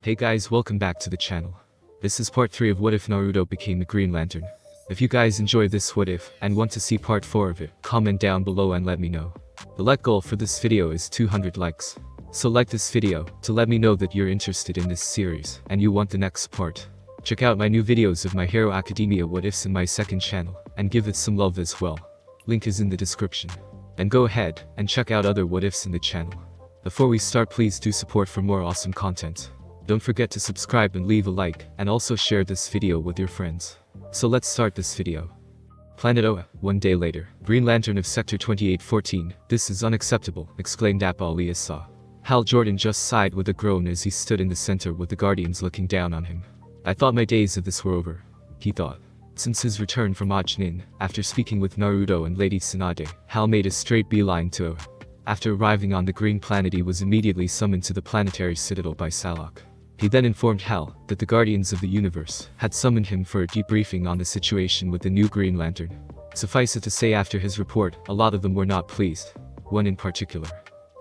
Hey guys, welcome back to the channel. This is part 3 of What If Naruto Became the Green Lantern. If you guys enjoy this what if, and want to see part 4 of it, comment down below and let me know. The like goal for this video is 200 likes. So like this video, to let me know that you're interested in this series, and you want the next part. Check out my new videos of My Hero Academia what ifs in my second channel, and give it some love as well. Link is in the description. And go ahead, and check out other what ifs in the channel. Before we start, please do support for more awesome content. Don't forget to subscribe and leave a like, and also share this video with your friends. So let's start this video. Planet Oa, one day later. Green Lantern of Sector 2814, this is unacceptable, exclaimed Appa alias Saw. Hal Jordan just sighed with a groan as he stood in the center with the Guardians looking down on him. I thought my days of this were over, he thought. Since his return from Ajnin, after speaking with Naruto and Lady Tsunade, Hal made a straight beeline to Oa. After arriving on the green planet, he was immediately summoned to the planetary citadel by Salak. He then informed Hal that the Guardians of the Universe had summoned him for a debriefing on the situation with the new Green Lantern. Suffice it to say, after his report, a lot of them were not pleased. One in particular.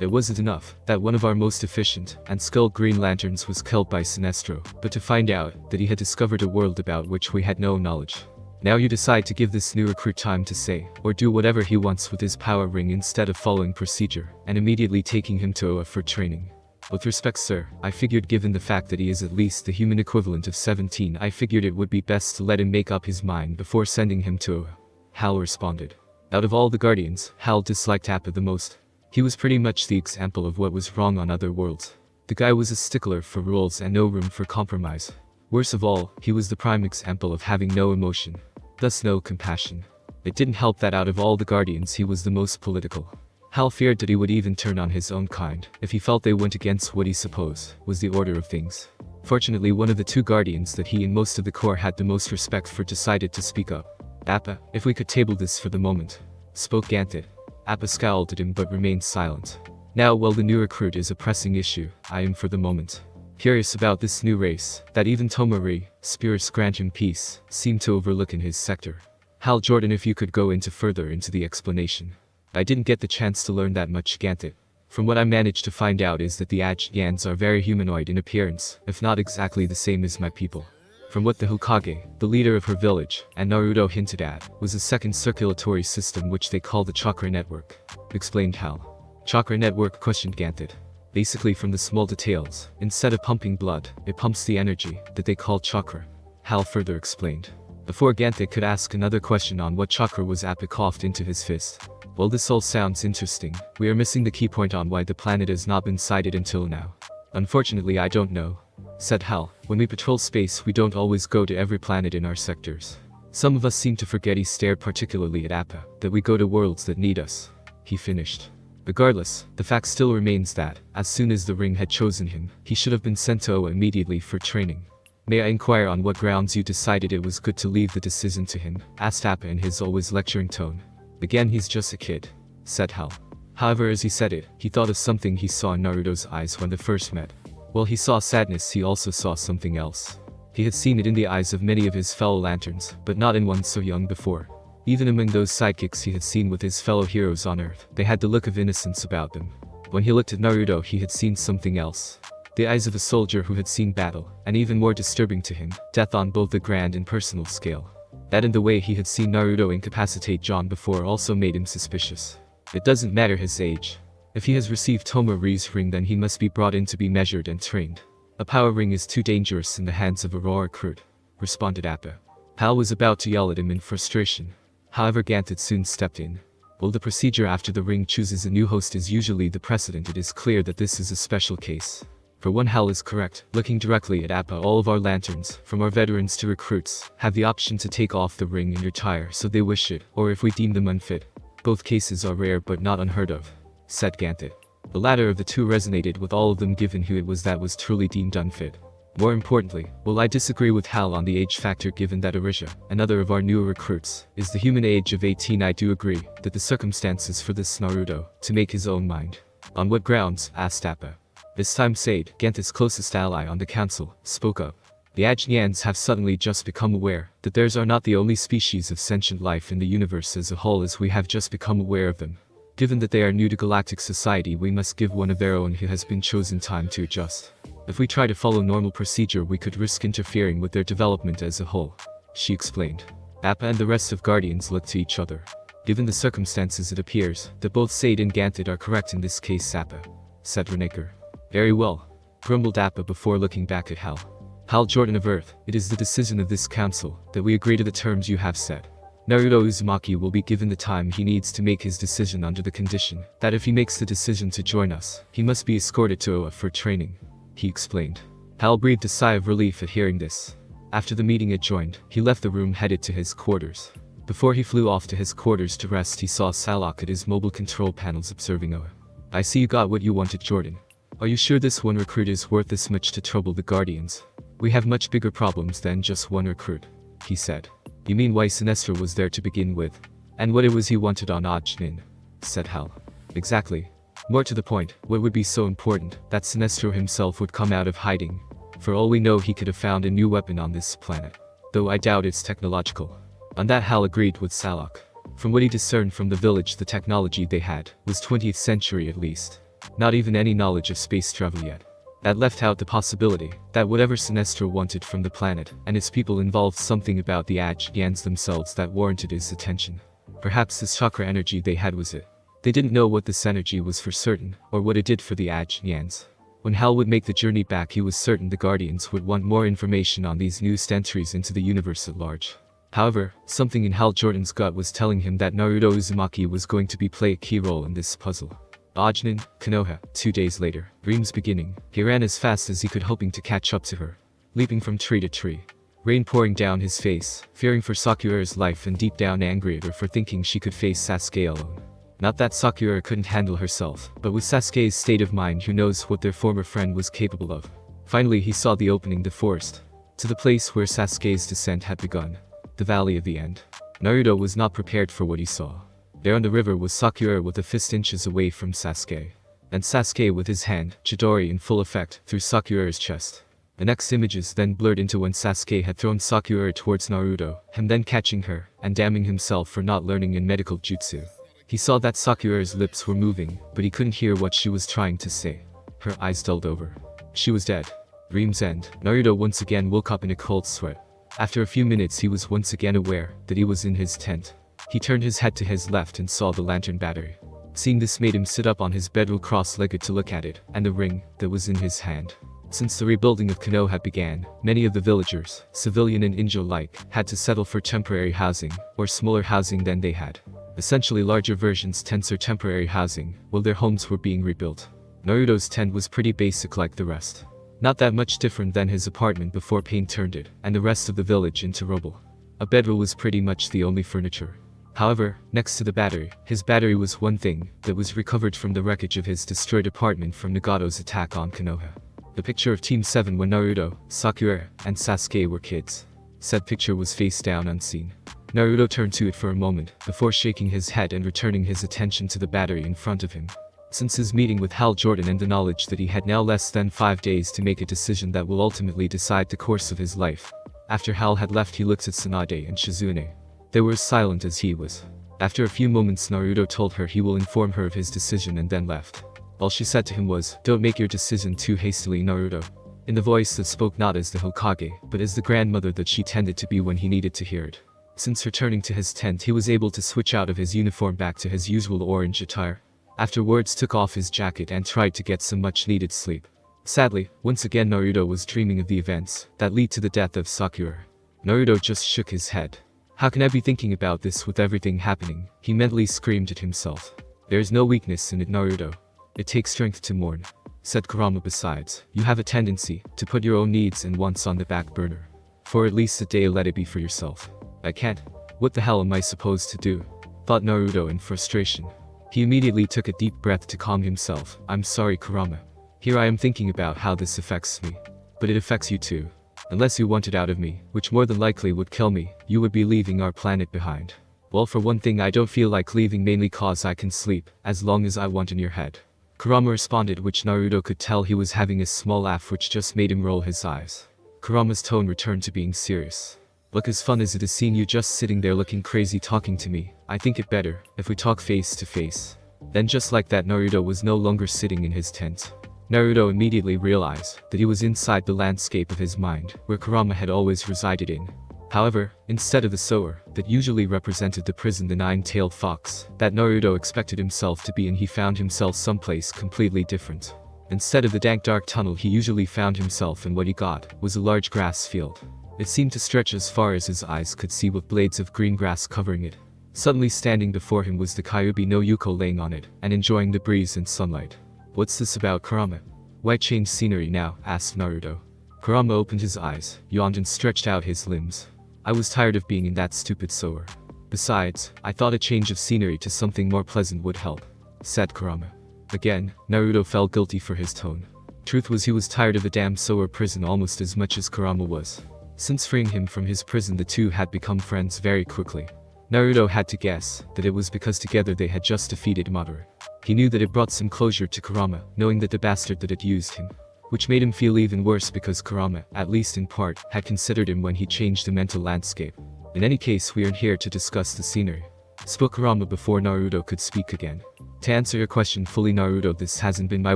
It wasn't enough that one of our most efficient and skilled Green Lanterns was killed by Sinestro, but to find out that he had discovered a world about which we had no knowledge. Now you decide to give this new recruit time to say or do whatever he wants with his power ring instead of following procedure and immediately taking him to Oa for training. With respect, sir, I figured given the fact that he is at least the human equivalent of 17, I figured it would be best to let him make up his mind before sending him to Oa. Hal responded. Out of all the Guardians, Hal disliked Appa the most. He was pretty much the example of what was wrong on other worlds. The guy was a stickler for rules and no room for compromise. Worst of all, he was the prime example of having no emotion, thus no compassion. It didn't help that out of all the Guardians he was the most political. Hal feared that he would even turn on his own kind if he felt they went against what he supposed was the order of things. Fortunately, one of the two Guardians that he and most of the Corps had the most respect for decided to speak up. Appa, if we could table this for the moment, spoke Ganthet. Appa scowled at him but remained silent. Now, while the new recruit is a pressing issue, I am for the moment curious about this new race that even Tomari, Spirits grant him peace, seemed to overlook in his sector. Hal Jordan, if you could go further into the explanation. I didn't get the chance to learn that much, Ganthet. From what I managed to find out is that the Ajnans are very humanoid in appearance, if not exactly the same as my people. From what the Hokage, the leader of her village, and Naruto hinted at, was a second circulatory system which they call the Chakra Network, explained Hal. Chakra Network, questioned Ganthet. Basically, from the small details, instead of pumping blood, it pumps the energy that they call chakra, Hal further explained. Before Ganthet could ask another question on what chakra was, Appa coughed into his fist. Well, this all sounds interesting. We are missing the key point on why the planet has not been sighted until now. Unfortunately, I don't know, said Hal. When we patrol space, we don't always go to every planet in our sectors. Some of us seem to forget. He stared particularly at Appa, that we go to worlds that need us. He finished. Regardless, the fact still remains that, as soon as the ring had chosen him, he should have been sent to Oa immediately for training. May I inquire on what grounds you decided it was good to leave the decision to him? Asked Appa in his always lecturing tone. Again, he's just a kid, said Hal. However, as he said it, he thought of something he saw in Naruto's eyes when they first met. While he saw sadness, he also saw something else. He had seen it in the eyes of many of his fellow lanterns, but not in one so young before. Even among those sidekicks he had seen with his fellow heroes on Earth, they had the look of innocence about them. When he looked at Naruto, he had seen something else. The eyes of a soldier who had seen battle, and even more disturbing to him, death on both the grand and personal scale. That and the way he had seen Naruto incapacitate John before also made him suspicious. It doesn't matter his age. If he has received Tomari's ring, then he must be brought in to be measured and trained. A power ring is too dangerous in the hands of a raw recruit, responded Appa. Hal was about to yell at him in frustration. However, Ganthet soon stepped in. While the procedure after the ring chooses a new host is usually the precedent, it is clear that this is a special case. For one, Hal is correct. Looking directly at Appa, all of our lanterns, from our veterans to recruits, have the option to take off the ring and retire so they wish it, or if we deem them unfit. Both cases are rare but not unheard of, said Ganthet. The latter of the two resonated with all of them given who it was that was truly deemed unfit. More importantly, while I disagree with Hal on the age factor given that Arisha, another of our newer recruits, is the human age of 18, I do agree that the circumstances for this Naruto to make his own mind. On what grounds? Asked Appa. This time Sade, Ganthet's closest ally on the council, spoke up. The Ajnans have suddenly just become aware that theirs are not the only species of sentient life in the universe as a whole, as we have just become aware of them. Given that they are new to galactic society, we must give one of their own who has been chosen time to adjust. If we try to follow normal procedure we could risk interfering with their development as a whole, she explained. Appa and the rest of Guardians looked to each other. Given the circumstances it appears that both Sade and Ganthet are correct in this case, Appa, said Renaker. Very well, grumbled Appa before looking back at Hal. Hal Jordan of Earth, it is the decision of this council that we agree to the terms you have set. Naruto Uzumaki will be given the time he needs to make his decision under the condition that if he makes the decision to join us, he must be escorted to Oa for training, he explained. Hal breathed a sigh of relief at hearing this. After the meeting adjourned, he left the room headed to his quarters. Before he flew off to his quarters to rest he saw Salak at his mobile control panels observing Oa. I see you got what you wanted, Jordan. Are you sure this one recruit is worth this much to trouble the Guardians? We have much bigger problems than just one recruit, he said. You mean why Sinestro was there to begin with? And what it was he wanted on Ajnin? Said Hal. Exactly. More to the point, what would be so important that Sinestro himself would come out of hiding? For all we know he could have found a new weapon on this planet. Though I doubt it's technological. On that Hal agreed with Salak. From what he discerned from the village the technology they had was 20th century at least. Not even any knowledge of space travel yet. That left out the possibility that whatever Sinestro wanted from the planet and its people involved something about the Ajyans themselves that warranted his attention. Perhaps this chakra energy they had was it. They didn't know what this energy was for certain, or what it did for the Ajyans. When Hal would make the journey back he was certain the Guardians would want more information on these new entries into the universe at large. However, something in Hal Jordan's gut was telling him that Naruto Uzumaki was going to play a key role in this puzzle. Ajnin, Konoha, 2 days later, Dream's beginning, he ran as fast as he could hoping to catch up to her. Leaping from tree to tree. Rain pouring down his face, fearing for Sakura's life and deep down angry at her for thinking she could face Sasuke alone. Not that Sakura couldn't handle herself, but with Sasuke's state of mind who knows what their former friend was capable of. Finally he saw the opening, the forest. To the place where Sasuke's descent had begun. The Valley of the End. Naruto was not prepared for what he saw. There on the river was Sakura with a fist inches away from Sasuke. And Sasuke with his hand, Chidori in full effect, through Sakura's chest. The next images then blurred into when Sasuke had thrown Sakura towards Naruto, him then catching her, and damning himself for not learning in medical jutsu. He saw that Sakura's lips were moving, but he couldn't hear what she was trying to say. Her eyes dulled over. She was dead. Dream's end, Naruto once again woke up in a cold sweat. After a few minutes he was once again aware that he was in his tent. He turned his head to his left and saw the lantern battery. Seeing this made him sit up on his bed cross-legged to look at it, and the ring that was in his hand. Since the rebuilding of Konoha began, many of the villagers, civilian and ninja alike, had to settle for temporary housing, or smaller housing than they had. Essentially larger versions tents or temporary housing, while their homes were being rebuilt. Naruto's tent was pretty basic like the rest. Not that much different than his apartment before Pain turned it, and the rest of the village into rubble. A bedroll was pretty much the only furniture. However, next to the battery, his battery was one thing that was recovered from the wreckage of his destroyed apartment from Nagato's attack on Konoha. The picture of Team 7 when Naruto, Sakura, and Sasuke were kids. Said picture was face down unseen. Naruto turned to it for a moment, before shaking his head and returning his attention to the battery in front of him. Since his meeting with Hal Jordan and the knowledge that he had now less than 5 days to make a decision that will ultimately decide the course of his life. After Hal had left he looked at Tsunade and Shizune. They were as silent as he was. After a few moments Naruto told her he will inform her of his decision and then left. All she said to him was, "Don't make your decision too hastily, Naruto." In the voice that spoke not as the Hokage, but as the grandmother that she tended to be when he needed to hear it. Since returning to his tent he was able to switch out of his uniform back to his usual orange attire. Afterwards took off his jacket and tried to get some much needed sleep. Sadly, once again Naruto was dreaming of the events that lead to the death of Sakura. Naruto just shook his head. How can I be thinking about this with everything happening? He mentally screamed at himself. There is no weakness in it, Naruto. It takes strength to mourn. Said Kurama. Besides, you have a tendency to put your own needs and wants on the back burner. For at least a day let it be for yourself. I can't. What the hell am I supposed to do? Thought Naruto in frustration. He immediately took a deep breath to calm himself. I'm sorry, Kurama. Here I am thinking about how this affects me. But it affects you too. Unless you want it out of me, which more than likely would kill me, you would be leaving our planet behind. Well, for one thing I don't feel like leaving mainly cause I can sleep, as long as I want in your head. Kurama responded, which Naruto could tell he was having a small laugh which just made him roll his eyes. Kurama's tone returned to being serious. Look, as fun as it is seeing you just sitting there looking crazy talking to me, I think it better if we talk face to face. Then just like that Naruto was no longer sitting in his tent. Naruto immediately realized that he was inside the landscape of his mind, where Kurama had always resided in. However, instead of the sewer that usually represented the prison the nine-tailed fox that Naruto expected himself to be in, he found himself someplace completely different. Instead of the dank dark tunnel he usually found himself in, what he got was a large grass field. It seemed to stretch as far as his eyes could see, with blades of green grass covering it. Suddenly standing before him was the Kyuubi no Yuko, laying on it and enjoying the breeze and sunlight. "What's this about, Kurama? Why change scenery now?" asked Naruto. Kurama opened his eyes, yawned and stretched out his limbs. "I was tired of being in that stupid sewer. Besides, I thought a change of scenery to something more pleasant would help," said Kurama. Again, Naruto felt guilty for his tone. Truth was, he was tired of the damn sewer prison almost as much as Kurama was. Since freeing him from his prison, the two had become friends very quickly. Naruto had to guess that it was because together they had just defeated Madara. He knew that it brought some closure to Kurama, knowing that the bastard that had used him. Which made him feel even worse because Kurama, at least in part, had considered him when he changed the mental landscape. "In any case, we aren't here to discuss the scenery," spoke Kurama before Naruto could speak again. "To answer your question fully, Naruto, this hasn't been my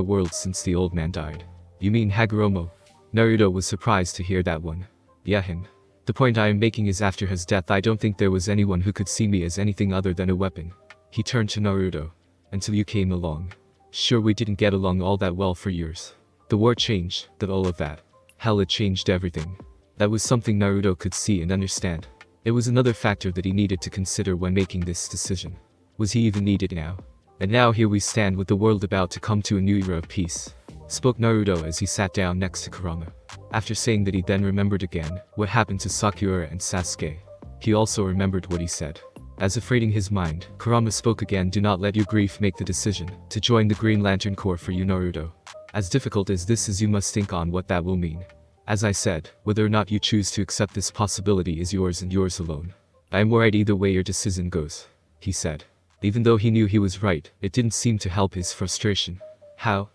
world since the old man died." "You mean Hagoromo?" Naruto was surprised to hear that one. "Yeah, him. The point I am making is, after his death I don't think there was anyone who could see me as anything other than a weapon." He turned to Naruto. "Until you came along. Sure, we didn't get along all that well for years. The war changed, that all of that. Hell, it changed everything." That was something Naruto could see and understand. It was another factor that he needed to consider when making this decision. Was he even needed now? "And now here we stand with the world about to come to a new era of peace," spoke Naruto as he sat down next to Kurama. After saying that, he then remembered again what happened to Sakura and Sasuke. He also remembered what he said. As if reading his mind, Kurama spoke again. "Do not let your grief make the decision to join the Green Lantern Corps for you, Naruto. As difficult as this is, you must think on what that will mean. As I said, whether or not you choose to accept this possibility is yours and yours alone. I am worried either way your decision goes," he said. Even though he knew he was right, it didn't seem to help his frustration. How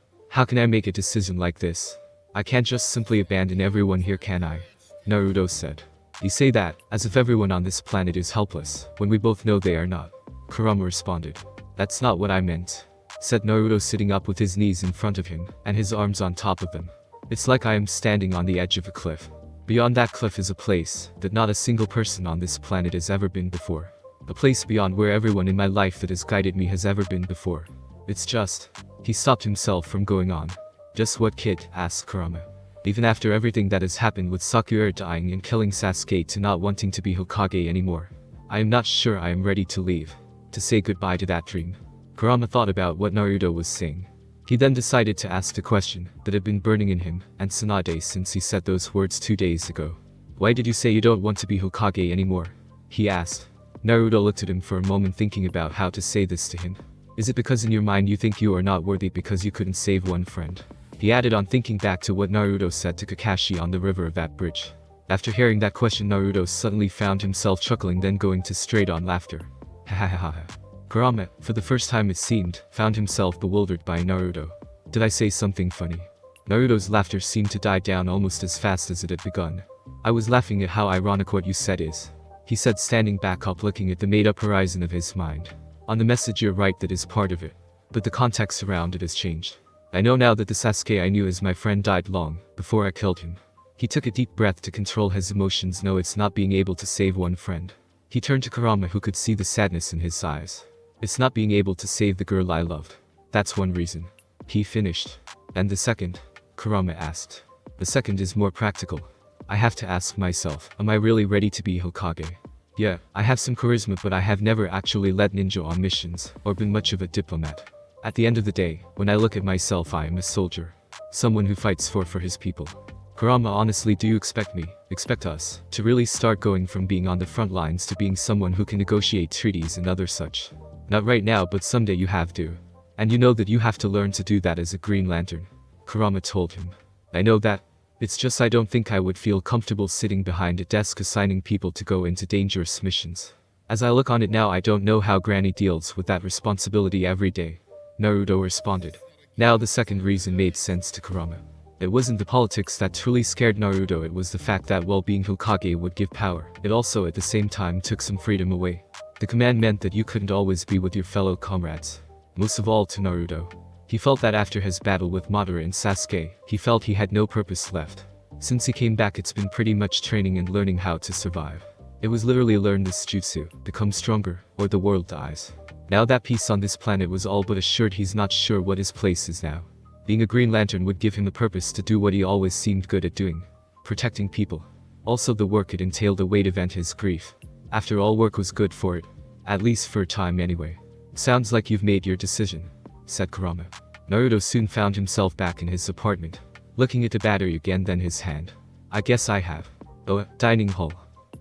can I make a decision like this? I can't just simply abandon everyone here, can I?" Naruto said. "You say that as if everyone on this planet is helpless, when we both know they are not," Kurama responded. "That's not what I meant," said Naruto, sitting up with his knees in front of him and his arms on top of them. "It's like I am standing on the edge of a cliff. Beyond that cliff is a place that not a single person on this planet has ever been before. A place beyond where everyone in my life that has guided me has ever been before. It's just..." He stopped himself from going on. "Just what, kid?" asked Kurama. "Even after everything that has happened, with Sakura dying and killing Sasuke, to not wanting to be Hokage anymore, I am not sure I am ready to leave, to say goodbye to that dream." Kurama thought about what Naruto was saying. He then decided to ask the question that had been burning in him and Tsunade since he said those words 2 days ago. "Why did you say you don't want to be Hokage anymore?" he asked. Naruto looked at him for a moment, thinking about how to say this to him. "Is it because in your mind you think you are not worthy because you couldn't save one friend?" He added on, thinking back to what Naruto said to Kakashi on the river of that bridge. After hearing that question, Naruto suddenly found himself chuckling, then going to straight on laughter. "Ha ha ha ha." Kurama, for the first time it seemed, found himself bewildered by Naruto. "Did I say something funny?" Naruto's laughter seemed to die down almost as fast as it had begun. "I was laughing at how ironic what you said is," he said, standing back up, looking at the made-up horizon of his mind. "On the message, you're right, that is part of it. But the context around it has changed. I know now that the Sasuke I knew as my friend died long before I killed him." He took a deep breath to control his emotions. "No, it's not being able to save one friend." He turned to Kurama, who could see the sadness in his eyes. "It's not being able to save the girl I loved. That's one reason," he finished. "And the second?" Kurama asked. "The second is more practical. I have to ask myself, am I really ready to be Hokage? Yeah, I have some charisma, but I have never actually led ninja on missions, or been much of a diplomat. At the end of the day, when I look at myself, I am a soldier. Someone who fights for his people. Kurama, honestly, do you expect us, to really start going from being on the front lines to being someone who can negotiate treaties and other such? Not right now, but someday you have to. And you know that you have to learn to do that as a Green Lantern," Kurama told him. "I know that. It's just I don't think I would feel comfortable sitting behind a desk assigning people to go into dangerous missions. As I look on it now, I don't know how Granny deals with that responsibility every day," Naruto responded. Now the second reason made sense to Kurama. It wasn't the politics that truly scared Naruto, it was the fact that while being Hokage would give power, it also at the same time took some freedom away. The command meant that you couldn't always be with your fellow comrades. Most of all to Naruto. He felt that after his battle with Madara and Sasuke, he felt he had no purpose left. Since he came back, it's been pretty much training and learning how to survive. It was literally learn this jutsu, become stronger, or the world dies. Now that peace on this planet was all but assured, he's not sure what his place is now. Being a Green Lantern would give him a purpose to do what he always seemed good at doing. Protecting people. Also the work it entailed a way to vent his grief. After all, work was good for it. At least for a time anyway. Sounds like you've made your decision, said Kurama. Naruto soon found himself back in his apartment, looking at the battery again, then his hand. I guess I have. Oh, dining hall.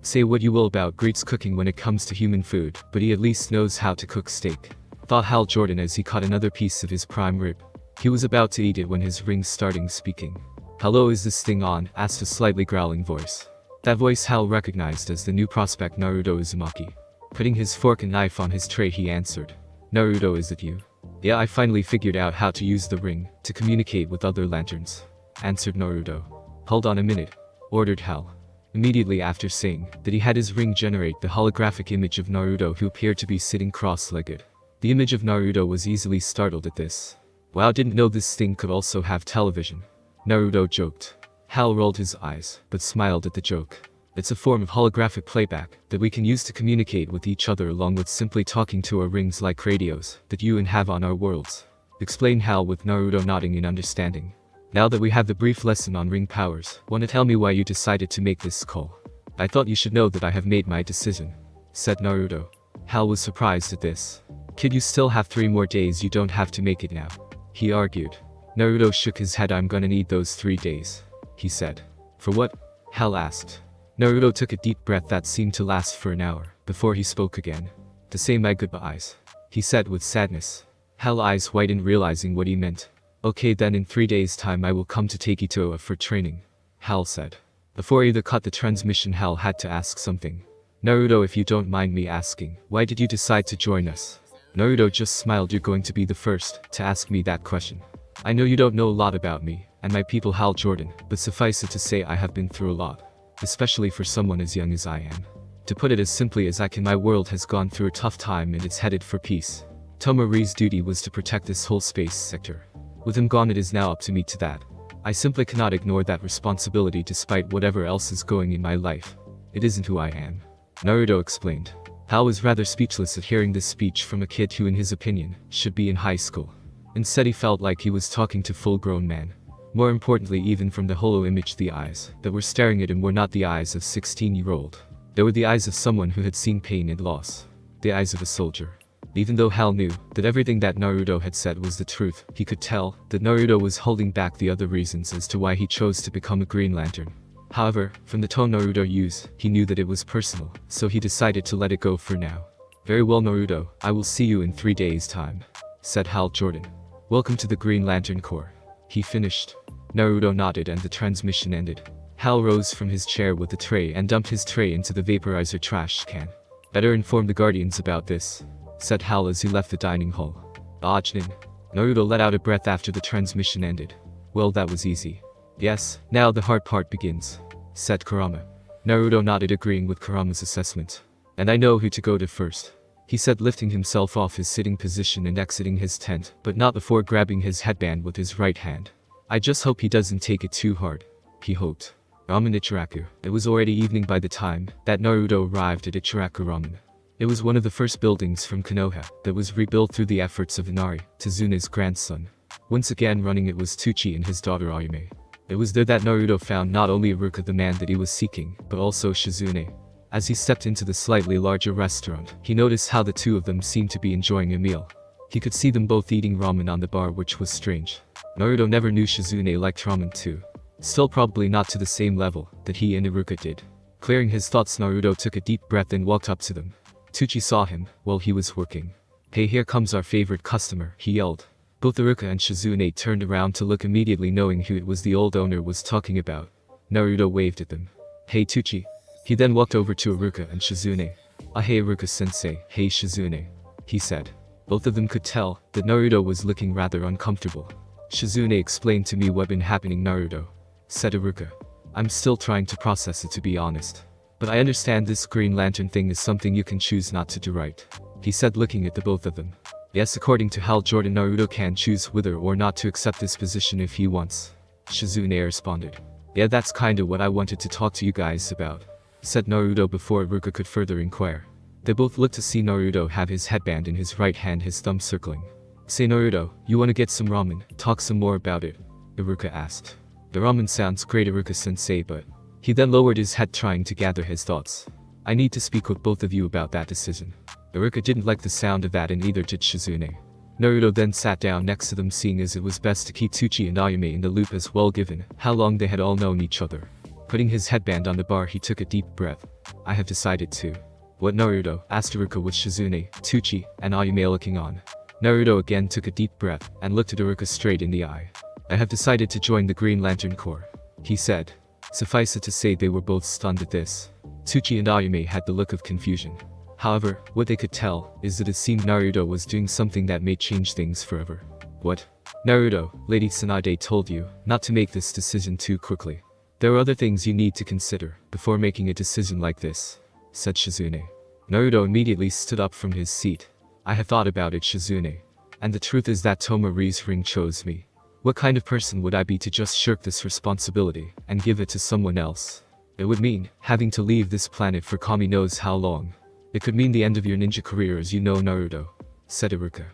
Say what you will about Greek's cooking when it comes to human food, but he at least knows how to cook steak, thought Hal Jordan as he caught another piece of his prime rib. He was about to eat it when his ring started speaking. Hello, is this thing on? Asked a slightly growling voice. That voice Hal recognized as the new prospect Naruto Uzumaki. Putting his fork and knife on his tray, he answered. Naruto, is it you? Yeah, I finally figured out how to use the ring to communicate with other lanterns, answered Naruto. Hold on a minute, ordered Hal. Immediately after saying that, he had his ring generate the holographic image of Naruto, who appeared to be sitting cross-legged. The image of Naruto was easily startled at this. Wow, didn't know this thing could also have television, Naruto joked. Hal rolled his eyes, but smiled at the joke. It's a form of holographic playback that we can use to communicate with each other along with simply talking to our rings like radios that you and have on our worlds, explained Hal, with Naruto nodding in understanding. Now that we have the brief lesson on ring powers, wanna tell me why you decided to make this call? I thought you should know that I have made my decision, said Naruto. Hal was surprised at this. Kid, you still have 3 more days, you don't have to make it now, he argued. Naruto shook his head. I'm gonna need those 3 days, he said. For what? Hal asked. Naruto took a deep breath that seemed to last for an hour, before he spoke again. To say my goodbyes, he said with sadness. Hal's eyes widened, realizing what he meant. Okay then, in 3 days' time I will come to take you to OA for training, Hal said. Before either cut the transmission, Hal had to ask something. Naruto, if you don't mind me asking, why did you decide to join us? Naruto just smiled. You're going to be the first to ask me that question. I know you don't know a lot about me and my people, Hal Jordan, but suffice it to say I have been through a lot. Especially for someone as young as I am. To put it as simply as I can, my world has gone through a tough time and it's headed for peace. Tomari's duty was to protect this whole space sector. With him gone, it is now up to me to that. I simply cannot ignore that responsibility despite whatever else is going in my life. It isn't who I am, Naruto explained. Hal was rather speechless at hearing this speech from a kid who, in his opinion, should be in high school. Instead, he felt like he was talking to a full-grown man. More importantly, even from the holo image, the eyes that were staring at him were not the eyes of a 16-year-old. They were the eyes of someone who had seen pain and loss. The eyes of a soldier. Even though Hal knew that everything that Naruto had said was the truth, he could tell that Naruto was holding back the other reasons as to why he chose to become a Green Lantern. However, from the tone Naruto used, he knew that it was personal, so he decided to let it go for now. Very well, Naruto, I will see you in 3 days' time, said Hal Jordan. Welcome to the Green Lantern Corps. He finished. Naruto nodded and the transmission ended. Hal rose from his chair with the tray and dumped his tray into the vaporizer trash can. Better inform the Guardians about this, said Hal as he left the dining hall. Ajnin. Naruto let out a breath after the transmission ended. Well, that was easy. Yes, now the hard part begins, said Kurama. Naruto nodded, agreeing with Kurama's assessment. And I know who to go to first, he said, lifting himself off his sitting position and exiting his tent, but not before grabbing his headband with his right hand. I just hope he doesn't take it too hard, he hoped. Ramen Ichiraku. It was already evening by the time that Naruto arrived at Ichiraku Ramen. It was one of the first buildings from Konoha that was rebuilt through the efforts of Inari, Tazuna's grandson. Once again running it was Tucci and his daughter Ayume. It was there that Naruto found not only Iruka, the man that he was seeking, but also Shizune. As he stepped into the slightly larger restaurant, he noticed how the two of them seemed to be enjoying a meal. He could see them both eating ramen on the bar, which was strange. Naruto never knew Shizune liked ramen too. Still, probably not to the same level that he and Iruka did. Clearing his thoughts, Naruto took a deep breath and walked up to them. Tucci saw him while he was working. Hey, here comes our favorite customer, he yelled. Both Iruka and Shizune turned around to look, immediately knowing who it was the old owner was talking about. Naruto waved at them. Hey Tucci. He then walked over to Iruka and Shizune. Ah, hey Iruka-sensei, hey Shizune, he said. Both of them could tell that Naruto was looking rather uncomfortable. Shizune explained to me what's been happening, Naruto, said Iruka. I'm still trying to process it, to be honest. But I understand this Green Lantern thing is something you can choose not to do, right? He said, looking at the both of them. Yes, according to Hal Jordan, Naruto can choose whether or not to accept this position if he wants. Shizune responded. Yeah, that's kinda what I wanted to talk to you guys about, said Naruto before Iruka could further inquire. They both looked to see Naruto have his headband in his right hand, his thumb circling. Say Naruto, you wanna get some ramen, talk some more about it? Iruka asked. The ramen sounds great, Iruka-sensei, but... He then lowered his head trying to gather his thoughts. I need to speak with both of you about that decision. Iruka didn't like the sound of that and neither did Shizune. Naruto then sat down next to them, seeing as it was best to keep Tsuchi and Ayume in the loop as well given how long they had all known each other. Putting his headband on the bar, he took a deep breath. I have decided to. What, Naruto? Asked Iruka with Shizune, Tsuchi, and Ayume looking on. Naruto again took a deep breath and looked at Iruka straight in the eye. I have decided to join the Green Lantern Corps, he said. Suffice it to say they were both stunned at this. Tsuchi and Ayume had the look of confusion. However, what they could tell is that it seemed Naruto was doing something that may change things forever. What? Naruto, Lady Tsunade told you not to make this decision too quickly. There are other things you need to consider before making a decision like this, said Shizune. Naruto immediately stood up from his seat. I have thought about it, Shizune. And the truth is that Tomari's ring chose me. What kind of person would I be to just shirk this responsibility and give it to someone else? It would mean having to leave this planet for Kami knows how long. It could mean the end of your ninja career as you know, Naruto, said Iruka.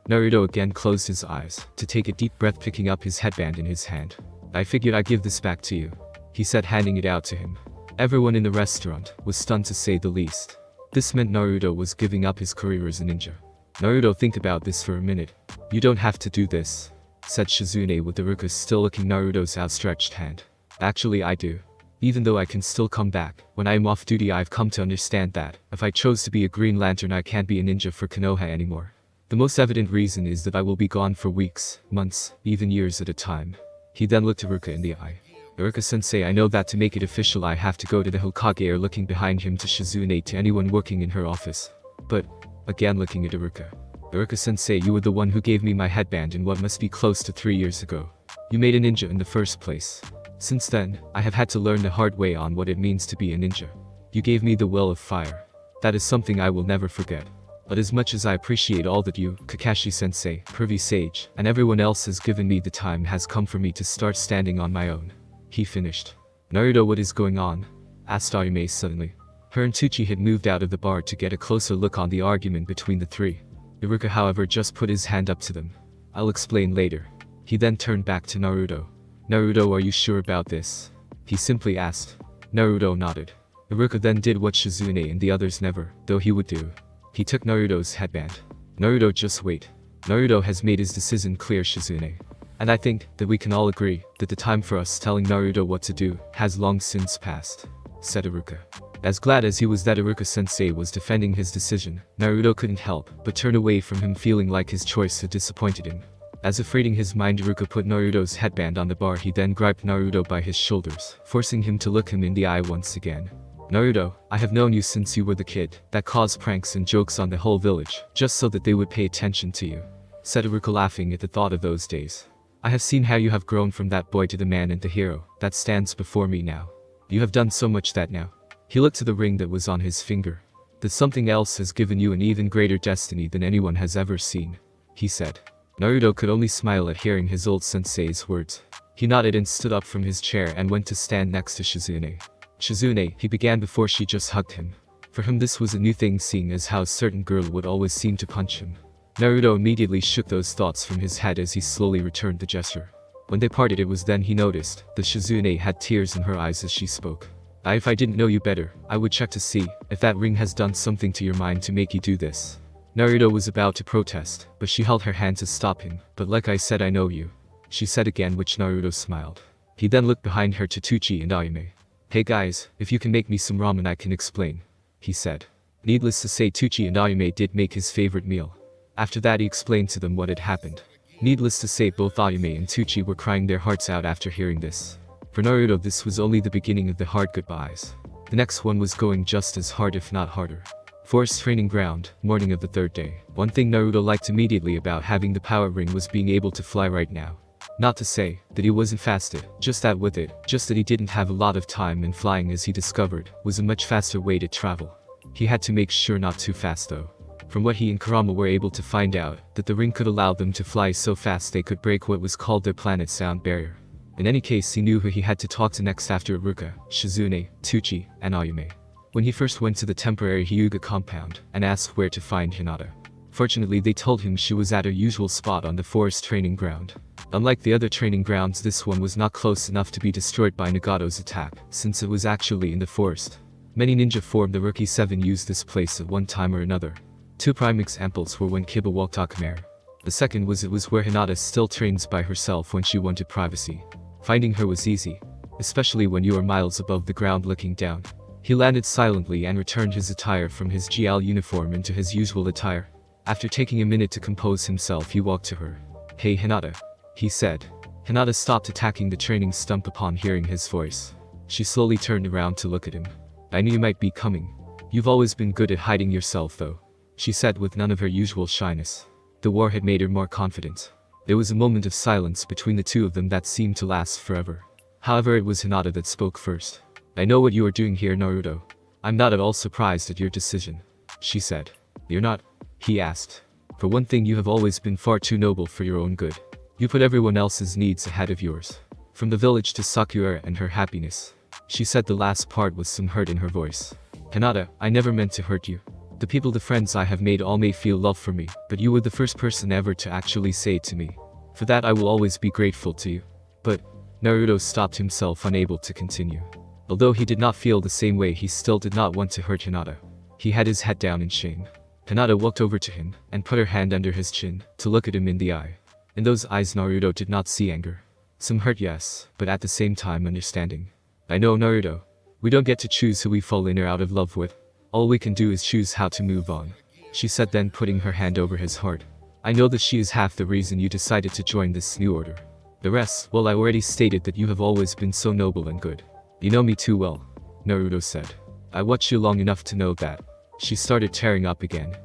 Naruto again closed his eyes to take a deep breath, picking up his headband in his hand. I figured I'd give this back to you, he said, handing it out to him. Everyone in the restaurant was stunned to say the least. This meant Naruto was giving up his career as a ninja. Naruto, think about this for a minute. You don't have to do this, said Shizune with Iruka still looking Naruto's outstretched hand. Actually I do. Even though I can still come back, when I am off duty I've come to understand that, if I chose to be a Green Lantern I can't be a ninja for Konoha anymore. The most evident reason is that I will be gone for weeks, months, even years at a time. He then looked Iruka in the eye. Iruka-sensei, I know that to make it official I have to go to the Hokage, or looking behind him to Shizune, to anyone working in her office. But, again looking at Iruka. Iruka-sensei, you were the one who gave me my headband in what must be close to 3 years ago. You made a ninja in the first place. Since then, I have had to learn the hard way on what it means to be a ninja. You gave me the will of fire. That is something I will never forget. But as much as I appreciate all that you, Kakashi-sensei, Privy Sage, and everyone else has given me, the time has come for me to start standing on my own. He finished. Naruto, what is going on? Asked Ayume suddenly. Her and Tsuchi had moved out of the bar to get a closer look on the argument between the three. Iruka, however, just put his hand up to them. I'll explain later. He then turned back to Naruto. Naruto, are you sure about this? He simply asked. Naruto nodded. Iruka then did what Shizune and the others never, though he would do. He took Naruto's headband. Naruto, just wait. Naruto has made his decision clear, Shizune. And I think that we can all agree that the time for us telling Naruto what to do has long since passed, said Iruka. As glad as he was that Iruka-sensei was defending his decision, Naruto couldn't help but turn away from him, feeling like his choice had disappointed him. As if reading his mind, Iruka put Naruto's headband on the bar. He then grabbed Naruto by his shoulders, forcing him to look him in the eye once again. Naruto, I have known you since you were the kid that caused pranks and jokes on the whole village, just so that they would pay attention to you, said Iruka, laughing at the thought of those days. I have seen how you have grown from that boy to the man and the hero that stands before me now. You have done so much that now. He looked to the ring that was on his finger. That something else has given you an even greater destiny than anyone has ever seen, he said. Naruto could only smile at hearing his old sensei's words. He nodded and stood up from his chair and went to stand next to Shizune. Shizune, he began before she just hugged him. For him this was a new thing, seeing as how a certain girl would always seem to punch him. Naruto immediately shook those thoughts from his head as he slowly returned the gesture. When they parted, it was then he noticed that Shizune had tears in her eyes as she spoke. If I didn't know you better, I would check to see if that ring has done something to your mind to make you do this. Naruto was about to protest, but she held her hand to stop him. But like I said, I know you, she said again, which Naruto smiled. He then looked behind her to Tsuchi and Ayume. Hey guys, if you can make me some ramen I can explain, he said. Needless to say, Tsuchi and Ayume did make his favorite meal. After that he explained to them what had happened. Needless to say, both Ayume and Tsuchi were crying their hearts out after hearing this. For Naruto, this was only the beginning of the hard goodbyes. The next one was going just as hard, if not harder. Forest training ground, morning of the third day. One thing Naruto liked immediately about having the power ring was being able to fly right now. Not to say that he wasn't fasted, just that with it, just that he didn't have a lot of time, and flying, as he discovered, was a much faster way to travel. He had to make sure not too fast though. From what he and Kurama were able to find out, that the ring could allow them to fly so fast they could break what was called their planet's sound barrier. In any case, he knew who he had to talk to next after Iruka, Shizune, Tuchi, and Ayume. When he first went to the temporary Hyuga compound and asked where to find Hinata. Fortunately, they told him she was at her usual spot on the forest training ground. Unlike the other training grounds, this one was not close enough to be destroyed by Nagato's attack, since it was actually in the forest. Many ninja formed the Rookie 7 used this place at one time or another. Two prime examples were when Kiba walked OpNaruto. The second was it was where Hinata still trains by herself when she wanted privacy. Finding her was easy, especially when you are miles above the ground looking down. He landed silently and returned his attire from his GL uniform into his usual attire. After taking a minute to compose himself, he walked to her. "Hey Hinata," he said. Hinata stopped attacking the training stump upon hearing his voice. She slowly turned around to look at him. "I knew you might be coming. You've always been good at hiding yourself though," she said with none of her usual shyness. The war had made her more confident. There was a moment of silence between the two of them that seemed to last forever. However, it was Hinata that spoke first. "I know what you are doing here, Naruto. I'm not at all surprised at your decision," she said. "You're not?" he asked. "For one thing, you have always been far too noble for your own good. You put everyone else's needs ahead of yours. From the village to Sakura and her happiness." She said the last part with some hurt in her voice. "Hinata, I never meant to hurt you. The people, the friends I have made all may feel love for me, but you were the first person ever to actually say it to me. For that I will always be grateful to you." But Naruto stopped himself, unable to continue. Although he did not feel the same way, he still did not want to hurt Hinata. He had his head down in shame. Hinata walked over to him and put her hand under his chin to look at him in the eye. In those eyes Naruto did not see anger. Some hurt, yes, but at the same time understanding. "I know, Naruto. We don't get to choose who we fall in or out of love with. All we can do is choose how to move on," she said, then putting her hand over his heart. "I know that she is half the reason you decided to join this new order. The rest, well, I already stated that you have always been so noble and good. You know me too well," Naruto said. "I watched you long enough to know that." She started tearing up again.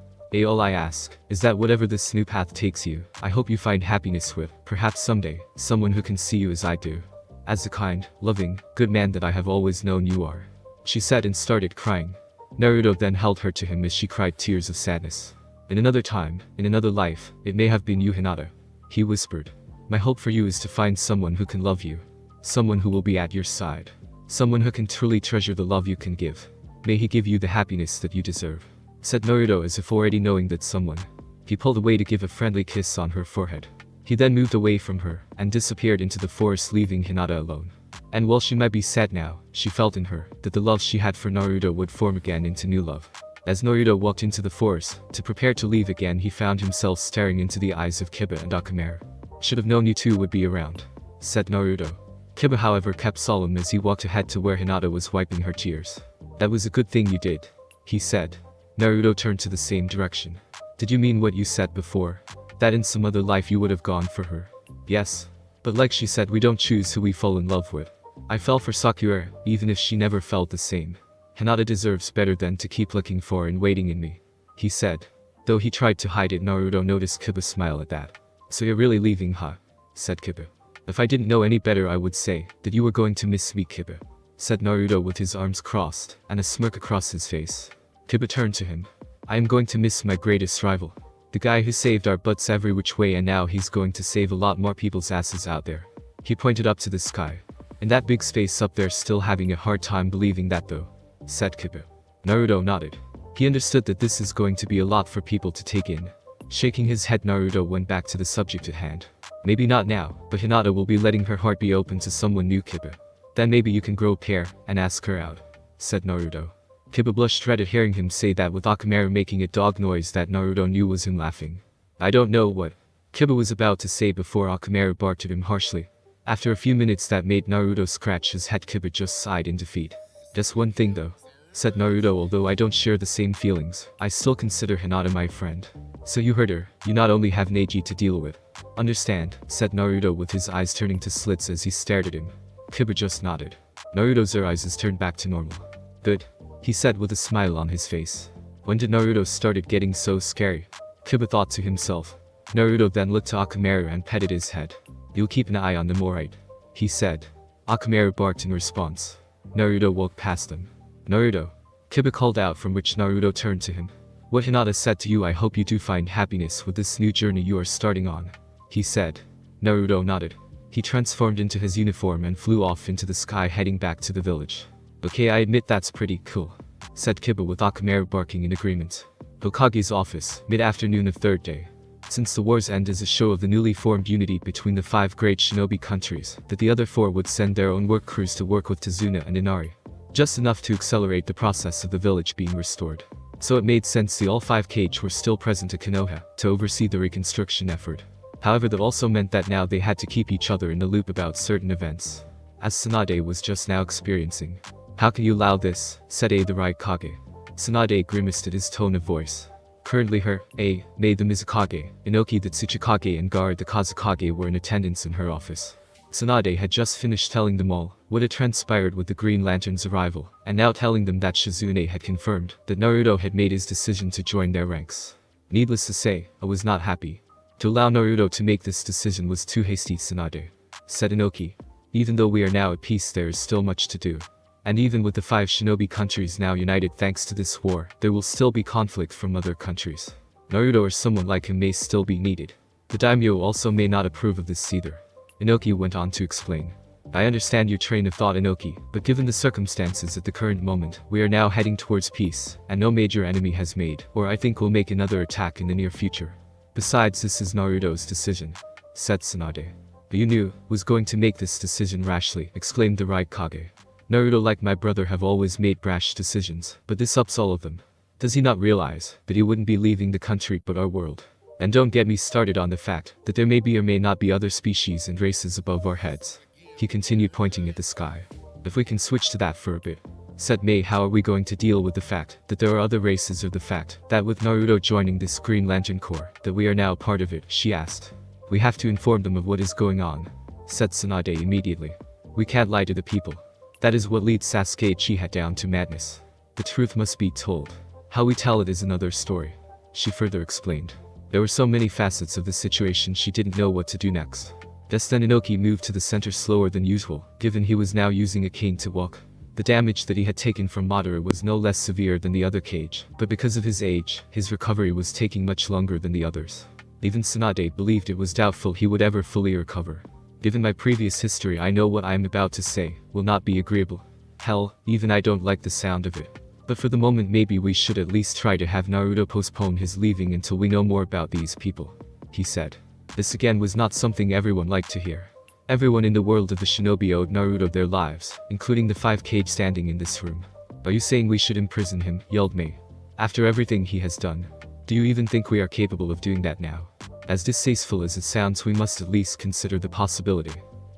"All I ask is that whatever this new path takes you, I hope you find happiness with, perhaps someday, someone who can see you as I do. As the kind, loving, good man that I have always known you are," she said, and started crying. Naruto then held her to him as she cried tears of sadness. "In another time, in another life, it may have been you, Hinata," he whispered. "My hope for you is to find someone who can love you. Someone who will be at your side. Someone who can truly treasure the love you can give. May he give you the happiness that you deserve," said Naruto, as if already knowing that someone. He pulled away to give a friendly kiss on her forehead. He then moved away from her and disappeared into the forest, leaving Hinata alone. And while she might be sad now, she felt in her that the love she had for Naruto would form again into new love. As Naruto walked into the forest to prepare to leave again, he found himself staring into the eyes of Kiba and OpNaruto. "Should have known you two would be around," said Naruto. Kiba, however, kept solemn as he walked ahead to where Hinata was wiping her tears. "That was a good thing you did," he said. Naruto turned to the same direction. "Did you mean what you said before? That in some other life you would have gone for her?" "Yes. But like she said, we don't choose who we fall in love with. I fell for Sakura, even if she never felt the same. Hinata deserves better than to keep looking for and waiting in me," he said. Though he tried to hide it, Naruto noticed Kiba smile at that. "So you're really leaving, huh?" said Kiba. "If I didn't know any better, I would say that you were going to miss me, Kiba," said Naruto with his arms crossed and a smirk across his face. Kiba turned to him. "I am going to miss my greatest rival. The guy who saved our butts every which way, and now he's going to save a lot more people's asses out there." He pointed up to the sky. "In that big space up there, still having a hard time believing that though," said Kiba. Naruto nodded. He understood that this is going to be a lot for people to take in. Shaking his head, Naruto went back to the subject at hand. "Maybe not now, but Hinata will be letting her heart be open to someone new, Kiba. Then maybe you can grow a pair and ask her out," said Naruto. Kiba blushed red at hearing him say that, with OpNaruto making a dog noise that Naruto knew was him laughing. "I don't know what," Kiba was about to say before OpNaruto barked at him harshly. After a few minutes that made Naruto scratch his head, Kiba just sighed in defeat. "Just one thing though," said Naruto. "Although I don't share the same feelings, I still consider Hinata my friend." "So you heard her. You not only have Neji to deal with." "Understand," said Naruto with his eyes turning to slits as he stared at him. Kiba just nodded. Naruto's eyes turned back to normal. "Good," he said with a smile on his face. When did Naruto started getting so scary? Kiba thought to himself. Naruto then looked to OpNaruto and petted his head. "You'll keep an eye on them, alright?" he said. OpNaruto barked in response. Naruto walked past them. "Naruto," Kiba called out, from which Naruto turned to him. What Hinata said to you, I hope you do find happiness with this new journey you are starting on, he said. Naruto nodded. He transformed into his uniform and flew off into the sky heading back to the village. Okay, I admit that's pretty cool, said Kiba with Akamaru barking in agreement. Hokage's office, mid-afternoon of third day. Since the war's end is a show of the newly formed unity between the 5 great shinobi countries, that the other 4 would send their own work crews to work with Tazuna and Inari. Just enough to accelerate the process of the village being restored. So it made sense the all 5 Kage were still present at Konoha to oversee the reconstruction effort. However, that also meant that now they had to keep each other in the loop about certain events, as Tsunade was just now experiencing. How can you allow this, said the Raikage. Tsunade grimaced at his tone of voice. Currently Mei the Mizukage, Inoki the Tsuchikage and Gar the Kazukage were in attendance in her office. Tsunade had just finished telling them all what had transpired with the Green Lantern's arrival, and now telling them that Shizune had confirmed that Naruto had made his decision to join their ranks. Needless to say, I was not happy. To allow Naruto to make this decision was too hasty, Tsunade, said Inoki. Even though we are now at peace, there is still much to do. And even with the 5 shinobi countries now united thanks to this war, there will still be conflict from other countries. Naruto or someone like him may still be needed. The daimyo also may not approve of this either. Inoki went on to explain. I understand your train of thought, Inoki, but given the circumstances at the current moment, we are now heading towards peace, and no major enemy has made, or I think will make another attack in the near future. Besides, this is Naruto's decision, said Tsunade. But you knew was going to make this decision rashly, exclaimed the Raikage. Naruto, like my brother, have always made brash decisions, but this ups all of them. Does he not realize that he wouldn't be leaving the country but our world? And don't get me started on the fact that there may be or may not be other species and races above our heads. He continued, pointing at the sky. If we can switch to that for a bit, said Mei, how are we going to deal with the fact that there are other races, or the fact that with Naruto joining this Green Lantern Corps, that we are now part of it, she asked. We have to inform them of what is going on, said Tsunade immediately. We can't lie to the people. That is what leads Sasuke Uchiha down to madness. The truth must be told. How we tell it is another story, she further explained. There were so many facets of the situation she didn't know what to do next. Just then Inoki moved to the center slower than usual, given he was now using a cane to walk. The damage that he had taken from Madara was no less severe than the other Kage, but because of his age, his recovery was taking much longer than the others. Even Tsunade believed it was doubtful he would ever fully recover. Given my previous history, I know what I am about to say will not be agreeable. Hell, even I don't like the sound of it. But for the moment, maybe we should at least try to have Naruto postpone his leaving until we know more about these people, he said. This again was not something everyone liked to hear. Everyone in the world of the shinobi owed Naruto their lives, including the 5 Kage standing in this room. Are you saying we should imprison him, yelled Mei. After everything he has done? Do you even think we are capable of doing that now? As distasteful as it sounds, we must at least consider the possibility,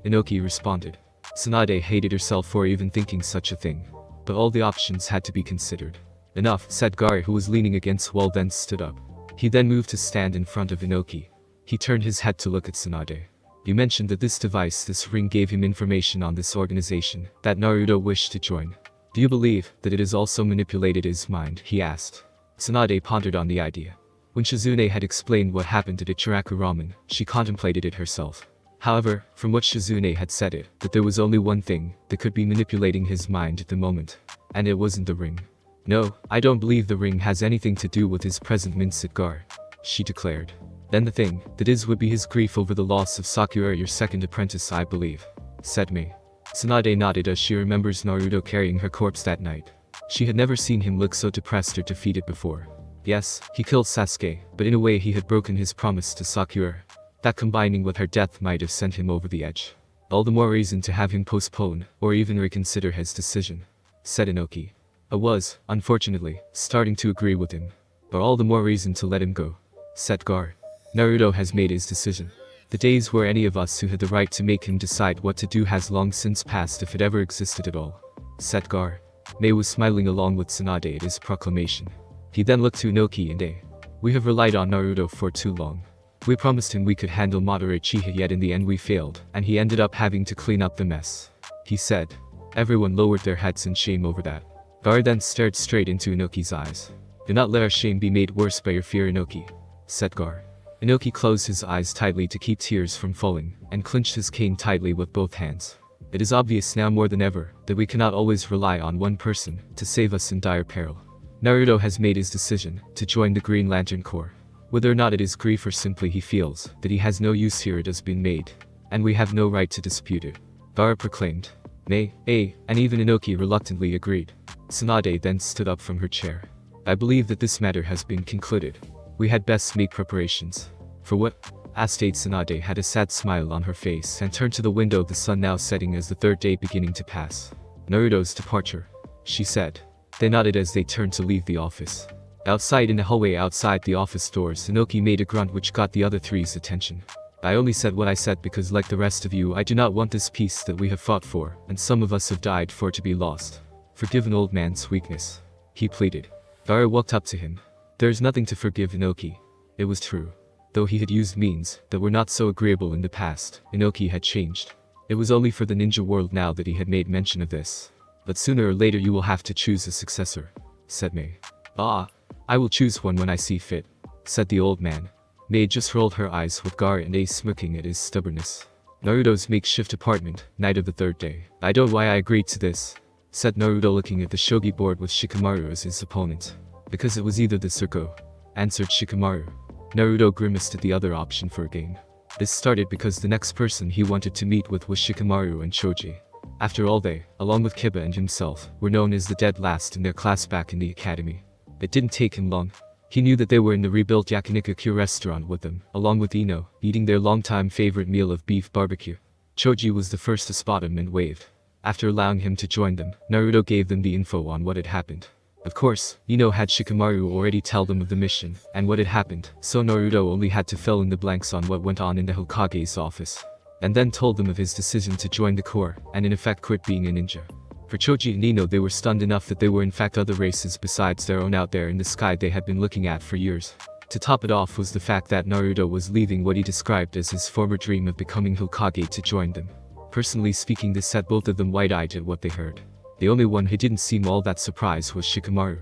Inoki responded. Tsunade hated herself for even thinking such a thing. But all the options had to be considered. Enough, said Garrek, who was leaning against wall, then stood up. He then moved to stand in front of Inoki. He turned his head to look at Tsunade. You mentioned that this device, this ring, gave him information on this organization that Naruto wished to join. Do you believe that it has also manipulated his mind, he asked. Tsunade pondered on the idea. When Shizune had explained what happened at Ichiraku Ramen, she contemplated it herself. However, from what Shizune had said it, that there was only one thing that could be manipulating his mind at the moment. And it wasn't the ring. No, I don't believe the ring has anything to do with his present mindset, Gar, she declared. Then the thing that is would be his grief over the loss of Sakura, your second apprentice, I believe, said Mei. Tsunade nodded as she remembers Naruto carrying her corpse that night. She had never seen him look so depressed or defeated before. Yes, he killed Sasuke, but in a way he had broken his promise to Sakura. That combining with her death might have sent him over the edge. All the more reason to have him postpone, or even reconsider his decision, said Inoki. I was, unfortunately, starting to agree with him. But all the more reason to let him go, said Gar. Naruto has made his decision. The days where any of us who had the right to make him decide what to do has long since passed, if it ever existed at all, said Gar. Mei was smiling along with Tsunade at his proclamation. He then looked to Inoki and A. We have relied on Naruto for too long. We promised him we could handle Madara Uchiha, yet in the end we failed, and he ended up having to clean up the mess, he said. Everyone lowered their heads in shame over that. Gar then stared straight into Inoki's eyes. Do not let our shame be made worse by your fear, Inoki, said Gar. Inoki closed his eyes tightly to keep tears from falling, and clenched his cane tightly with both hands. It is obvious now more than ever that we cannot always rely on one person to save us in dire peril. Naruto has made his decision to join the Green Lantern Corps. Whether or not it is grief or simply he feels that he has no use here, it has been made, and we have no right to dispute it, Garrek proclaimed. Nay, and even Inoki reluctantly agreed. Tsunade then stood up from her chair. I believe that this matter has been concluded. We had best make preparations. For what? Asked Tsunade had a sad smile on her face and turned to the window, the sun now setting as the third day beginning to pass. Naruto's departure, she said. They nodded as they turned to leave the office. Outside in the hallway outside the office doors, Inoki made a grunt which got the other three's attention. I only said what I said because, like the rest of you, I do not want this peace that we have fought for, and some of us have died for, to be lost. Forgive an old man's weakness, he pleaded. Garrek walked up to him. There is nothing to forgive, Inoki. It was true. Though he had used means that were not so agreeable in the past, Inoki had changed. It was only for the ninja world now that he had made mention of this. But sooner or later you will have to choose a successor, said Mei. I will choose one when I see fit, said the old man. Mei just rolled her eyes with Garrek and Ace smirking at his stubbornness. Naruto's makeshift apartment, night of the third day. I don't know why I agreed to this, said Naruto looking at the shogi board with Shikamaru as his opponent. Because it was either this or go, answered Shikamaru. Naruto grimaced at the other option for a game. This started because the next person he wanted to meet with was Shikamaru and Choji. After all, they, along with Kiba and himself, were known as the dead last in their class back in the academy. It didn't take him long. He knew that they were in the rebuilt Yakiniku restaurant with them, along with Ino, eating their longtime favorite meal of beef barbecue. Choji was the first to spot him and waved. After allowing him to join them, Naruto gave them the info on what had happened. Of course, Ino had Shikamaru already tell them of the mission, and what had happened, so Naruto only had to fill in the blanks on what went on in the Hokage's office. And then told them of his decision to join the Corps, and in effect quit being a ninja. For Choji and Ino, they were stunned enough that they were in fact other races besides their own out there in the sky they had been looking at for years. To top it off was the fact that Naruto was leaving what he described as his former dream of becoming Hokage to join them. Personally speaking, this set both of them wide-eyed at what they heard. The only one who didn't seem all that surprised was Shikamaru.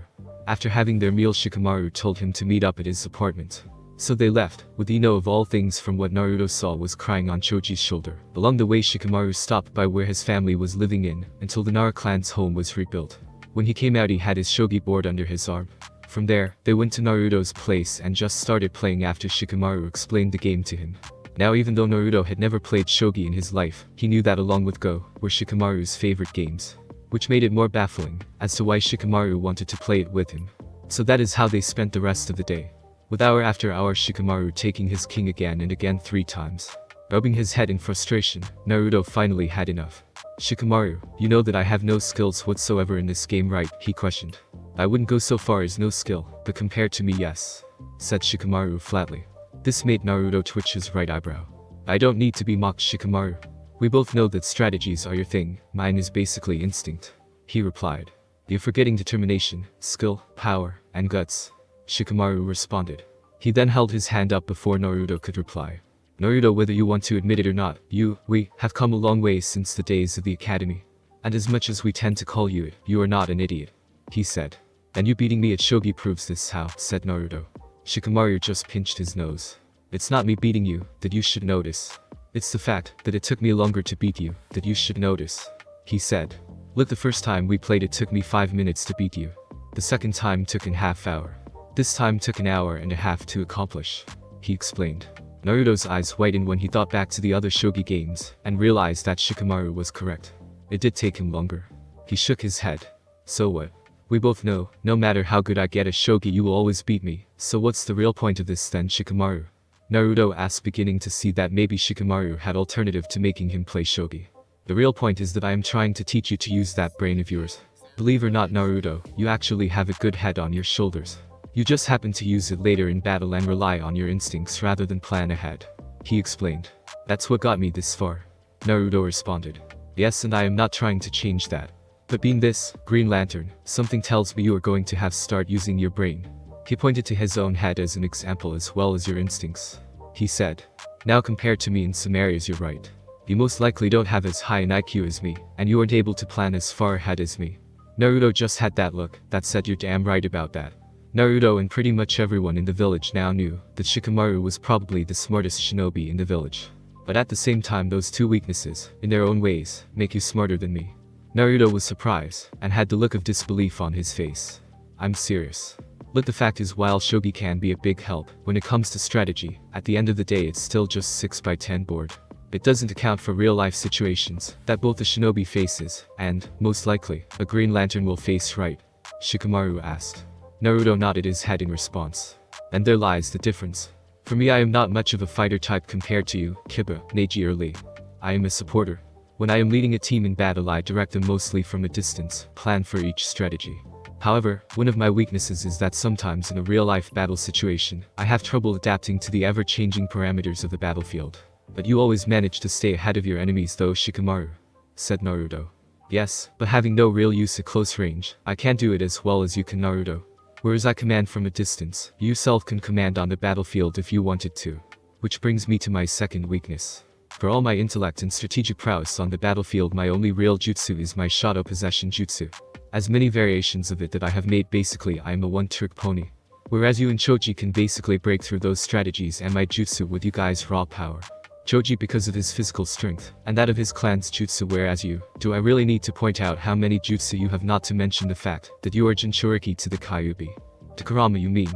After having their meal, Shikamaru told him to meet up at his apartment. So they left, with Ino of all things from what Naruto saw was crying on Choji's shoulder. Along the way, Shikamaru stopped by where his family was living in, until the Nara clan's home was rebuilt. When he came out, he had his shogi board under his arm. From there, they went to Naruto's place and just started playing after Shikamaru explained the game to him. Now, even though Naruto had never played shogi in his life, he knew that along with Go, were Shikamaru's favorite games. Which made it more baffling, as to why Shikamaru wanted to play it with him. So that is how they spent the rest of the day. With hour after hour, Shikamaru taking his king again and again 3 times. Rubbing his head in frustration, Naruto finally had enough. Shikamaru, you know that I have no skills whatsoever in this game, right? He questioned. I wouldn't go so far as no skill, but compared to me, yes, said Shikamaru flatly. This made Naruto twitch his right eyebrow. I don't need to be mocked, Shikamaru. We both know that strategies are your thing, mine is basically instinct, he replied. You're forgetting determination, skill, power, and guts, Shikamaru responded. He then held his hand up before Naruto could reply. Naruto, whether you want to admit it or not, we have come a long way since the days of the academy. And as much as we tend to call you it, you are not an idiot, he said. And you beating me at shogi proves this, how, said Naruto. Shikamaru just pinched his nose. It's not me beating you that you should notice. It's the fact that it took me longer to beat you that you should notice, he said. Look, the first time we played it took me 5 minutes to beat you. The second time took an half hour. This time took an hour and a half to accomplish, he explained. Naruto's eyes widened when he thought back to the other shogi games and realized that Shikamaru was correct. It did take him longer. He shook his head. So what? We both know, no matter how good I get at shogi, you will always beat me, so what's the real point of this then, Shikamaru? Naruto asked, beginning to see that maybe Shikamaru had alternative to making him play shogi. The real point is that I am trying to teach you to use that brain of yours. Believe or not, Naruto, you actually have a good head on your shoulders. You just happen to use it later in battle and rely on your instincts rather than plan ahead, he explained. That's what got me this far, Naruto responded. Yes, and I am not trying to change that. But being this, Green Lantern, something tells me you are going to have to start using your brain. He pointed to his own head as an example as well as your instincts, he said. Now compared to me in some areas, you're right. You most likely don't have as high an IQ as me, and you aren't able to plan as far ahead as me. Naruto just had that look that said you're damn right about that. Naruto and pretty much everyone in the village now knew that Shikamaru was probably the smartest shinobi in the village. But at the same time, those two weaknesses, in their own ways, make you smarter than me. Naruto was surprised, and had the look of disbelief on his face. I'm serious. Look, the fact is, while shogi can be a big help when it comes to strategy, at the end of the day it's still just 6 by 10 board. It doesn't account for real-life situations that both the shinobi faces and, most likely, a Green Lantern will face, right? Shikamaru asked. Naruto nodded his head in response. And there lies the difference. For me, I am not much of a fighter type compared to you, Kiba, Neji or Lee. I am a supporter. When I am leading a team in battle, I direct them mostly from a distance, plan for each strategy. However, one of my weaknesses is that sometimes in a real-life battle situation, I have trouble adapting to the ever-changing parameters of the battlefield. But you always manage to stay ahead of your enemies though, Shikamaru, said Naruto. Yes, but having no real use at close range, I can't do it as well as you can, Naruto. Whereas I command from a distance, you yourself can command on the battlefield if you wanted to. Which brings me to my second weakness. For all my intellect and strategic prowess on the battlefield, my only real jutsu is my shadow possession jutsu. As many variations of it that I have made, basically I am a one-trick pony. Whereas you and Choji can basically break through those strategies and my jutsu with you guys' raw power. Choji because of his physical strength, and that of his clan's jutsu, whereas you, do I really need to point out how many jutsu you have, not to mention the fact that you are Jinchuriki to the Kyuubi. To Kurama you mean?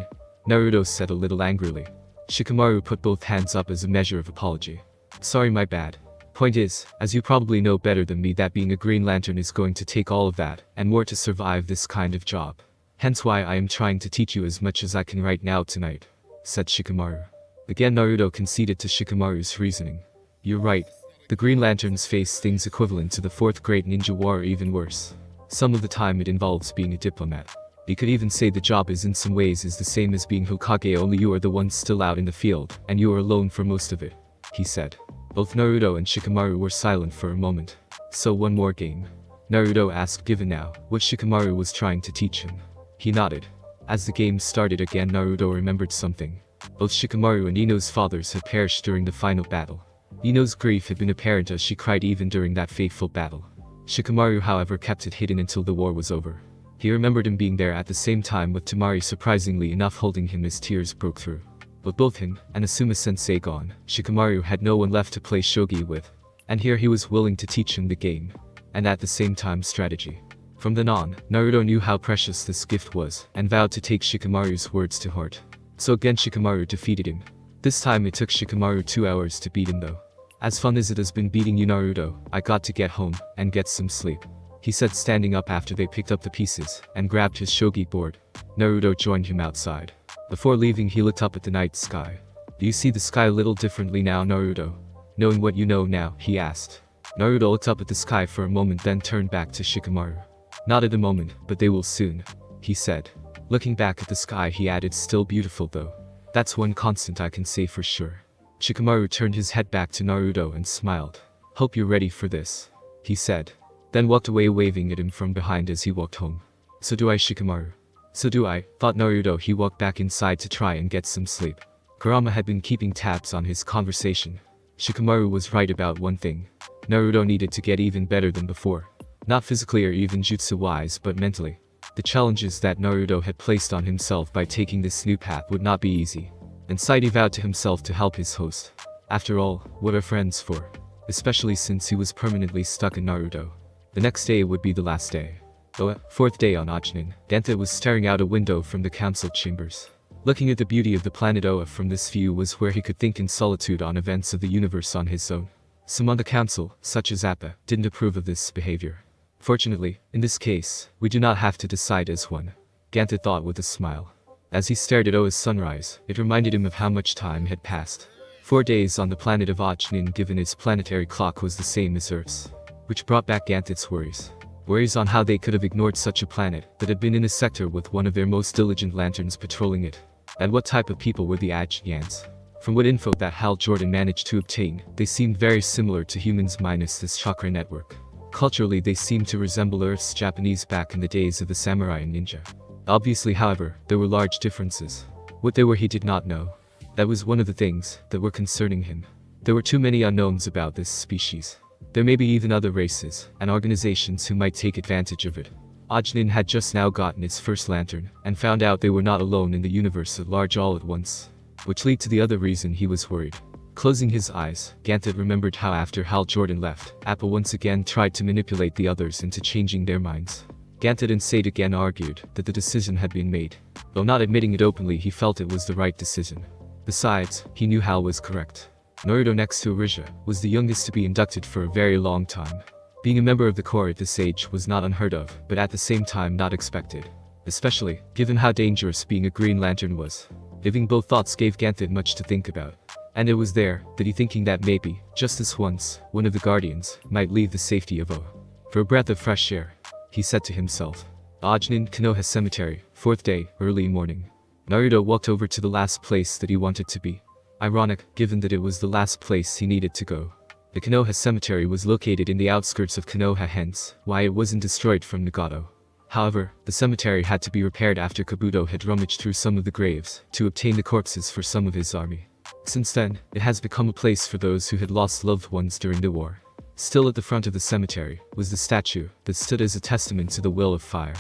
Naruto said a little angrily. Shikamaru put both hands up as a measure of apology. Sorry, my bad. Point is, as you probably know better than me, that being a Green Lantern is going to take all of that, and more to survive this kind of job. Hence why I am trying to teach you as much as I can right now tonight, said Shikamaru. Again Naruto conceded to Shikamaru's reasoning. You're right. The Green Lanterns face things equivalent to the 4th grade ninja war, or even worse. Some of the time it involves being a diplomat. You could even say the job is in some ways is the same as being Hokage, only you are the one still out in the field, and you are alone for most of it, he said. Both Naruto and Shikamaru were silent for a moment. So one more game? Naruto asked, given now what Shikamaru was trying to teach him. He nodded. As the game started again, Naruto remembered something. Both Shikamaru and Ino's fathers had perished during the final battle. Ino's grief had been apparent as she cried even during that fateful battle. Shikamaru, however, kept it hidden until the war was over. He remembered him being there at the same time with Temari, surprisingly enough holding him as tears broke through. With both him and Asuma-sensei gone, Shikamaru had no one left to play shogi with. And here he was willing to teach him the game. And at the same time strategy. From then on, Naruto knew how precious this gift was, and vowed to take Shikamaru's words to heart. So again Shikamaru defeated him. This time it took Shikamaru 2 hours to beat him though. As fun as it has been beating you, Naruto, I got to get home and get some sleep, he said, standing up after they picked up the pieces and grabbed his shogi board. Naruto joined him outside. Before leaving he looked up at the night sky. Do you see the sky a little differently now, Naruto? Knowing what you know now, he asked. Naruto looked up at the sky for a moment, then turned back to Shikamaru. Not at the moment, but they will soon, he said. Looking back at the sky he added, still beautiful though. That's one constant I can say for sure. Shikamaru turned his head back to Naruto and smiled. Hope you're ready for this, he said. Then walked away, waving at him from behind as he walked home. So do I, Shikamaru. So do I, thought Naruto. He walked back inside to try and get some sleep. Kurama had been keeping tabs on his conversation. Shikamaru was right about one thing. Naruto needed to get even better than before. Not physically or even jutsu-wise, but mentally. The challenges that Naruto had placed on himself by taking this new path would not be easy. Inside he vowed to himself to help his host. After all, what are friends for? Especially since he was permanently stuck in Naruto. The next day would be the last day. The 4th day on Ajnin, Dante was staring out a window from the council chambers. Looking at the beauty of the planet Oa from this view was where he could think in solitude on events of the universe on his own. Some on the council, such as Appa, didn't approve of this behavior. Fortunately, in this case, we do not have to decide as one, Gantha thought with a smile. As he stared at Oa's sunrise, it reminded him of how much time had passed. 4 days on the planet of Ajnin, given its planetary clock, was the same as Earth's. Which brought back Gantha's worries. Worries on how they could have ignored such a planet that had been in a sector with one of their most diligent lanterns patrolling it. And what type of people were the Ajnians? From what info that Hal Jordan managed to obtain, they seemed very similar to humans minus this chakra network. Culturally they seemed to resemble Earth's Japanese back in the days of the samurai and ninja. Obviously, however, there were large differences. What they were he did not know. That was one of the things that were concerning him. There were too many unknowns about this species. There may be even other races and organizations who might take advantage of it. Ajnin had just now gotten its first lantern and found out they were not alone in the universe at large all at once. Which led to the other reason he was worried. Closing his eyes, Ganthet remembered how after Hal Jordan left, Appa once again tried to manipulate the others into changing their minds. Ganthet and Sade again argued that the decision had been made. Though not admitting it openly, he felt it was the right decision. Besides, he knew Hal was correct. Naruto, next to Arisha, was the youngest to be inducted for a very long time. Being a member of the Corps at this age was not unheard of, but at the same time not expected. Especially, given how dangerous being a Green Lantern was. Living both thoughts gave Ganthet much to think about. And it was there, that he thinking that maybe, just this once, one of the Guardians might leave the safety of O. For a breath of fresh air, he said to himself. Ajnin Konoha Cemetery, 4th day, early morning. Naruto walked over to the last place that he wanted to be. Ironic, given that it was the last place he needed to go. The Konoha Cemetery was located in the outskirts of Konoha, hence why it wasn't destroyed from Nagato. However, the cemetery had to be repaired after Kabuto had rummaged through some of the graves to obtain the corpses for some of his army. Since then, it has become a place for those who had lost loved ones during the war. Still at the front of the cemetery was the statue that stood as a testament to the will of fire.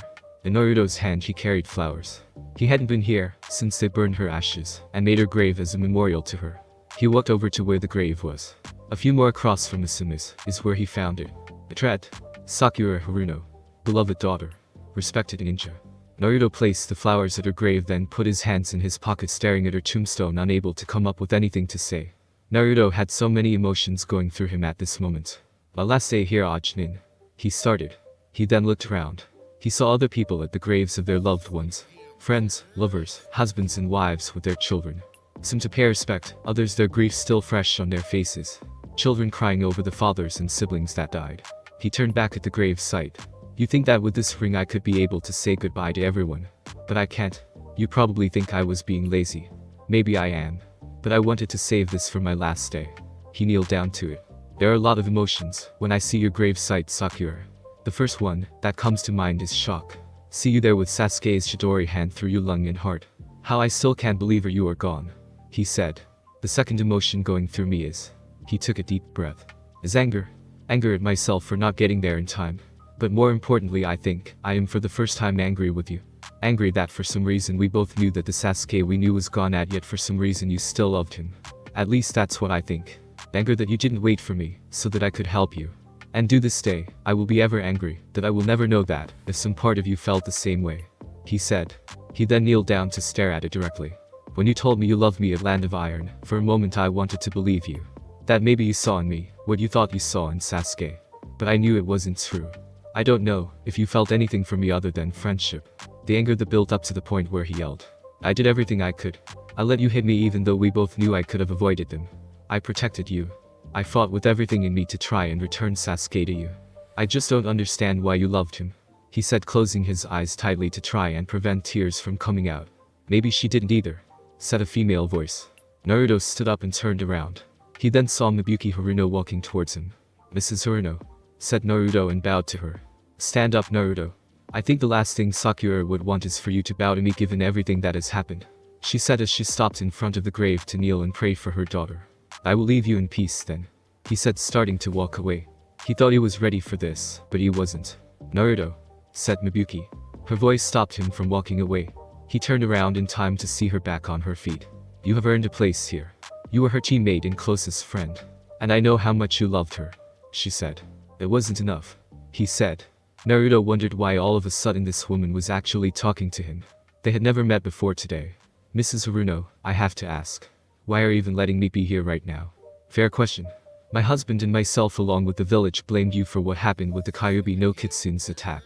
In Naruto's hand he carried flowers. He hadn't been here since they burned her ashes and made her grave as a memorial to her. He walked over to where the grave was. A few more across from the summit is where he found it. It read, Sakura Haruno, beloved daughter, respected ninja. Naruto placed the flowers at her grave, then put his hands in his pocket staring at her tombstone, unable to come up with anything to say. Naruto had so many emotions going through him at this moment. Let's stay here, Ajnin. He started. He then looked around. He saw other people at the graves of their loved ones. Friends, lovers, husbands and wives with their children. Some to pay respect, others their grief still fresh on their faces. Children crying over the fathers and siblings that died. He turned back at the grave site. You think that with this ring I could be able to say goodbye to everyone. But I can't. You probably think I was being lazy. Maybe I am. But I wanted to save this for my last day. He kneeled down to it. There are a lot of emotions when I see your grave site, Sakura. The first one that comes to mind is shock. See you there with Sasuke's Chidori hand through your lung and heart. How I still can't believe you are gone. He said. The second emotion going through me is. He took a deep breath. Is anger. Anger at myself for not getting there in time. But more importantly, I think I am for the first time angry with you. Angry that for some reason we both knew that the Sasuke we knew was gone, at yet for some reason you still loved him. At least that's what I think. Anger that you didn't wait for me so that I could help you. And to this day, I will be ever angry that I will never know that if some part of you felt the same way. He said. He then kneeled down to stare at it directly. When you told me you loved me at Land of Iron, for a moment I wanted to believe you. That maybe you saw in me what you thought you saw in Sasuke. But I knew it wasn't true. I don't know if you felt anything for me other than friendship. The anger that built up to the point where he yelled. I did everything I could. I let you hit me even though we both knew I could have avoided them. I protected you. I fought with everything in me to try and return Sasuke to you. I just don't understand why you loved him. He said, closing his eyes tightly to try and prevent tears from coming out. Maybe she didn't either, said a female voice. Naruto stood up and turned around. He then saw Mibuki Haruno walking towards him. Mrs. Haruno, said Naruto and bowed to her. Stand up, Naruto. I think the last thing Sakura would want is for you to bow to me given everything that has happened. She said as she stopped in front of the grave to kneel and pray for her daughter. I will leave you in peace then. He said, starting to walk away. He thought he was ready for this, but he wasn't. Naruto, said Mibuki. Her voice stopped him from walking away. He turned around in time to see her back on her feet. You have earned a place here. You were her teammate and closest friend. And I know how much you loved her, she said. It wasn't enough, he said. Naruto wondered why all of a sudden this woman was actually talking to him. They had never met before today. Mrs. Haruno, I have to ask. Why are you even letting me be here right now? Fair question. My husband and myself along with the village blamed you for what happened with the Kyuubi no Kitsune's attack.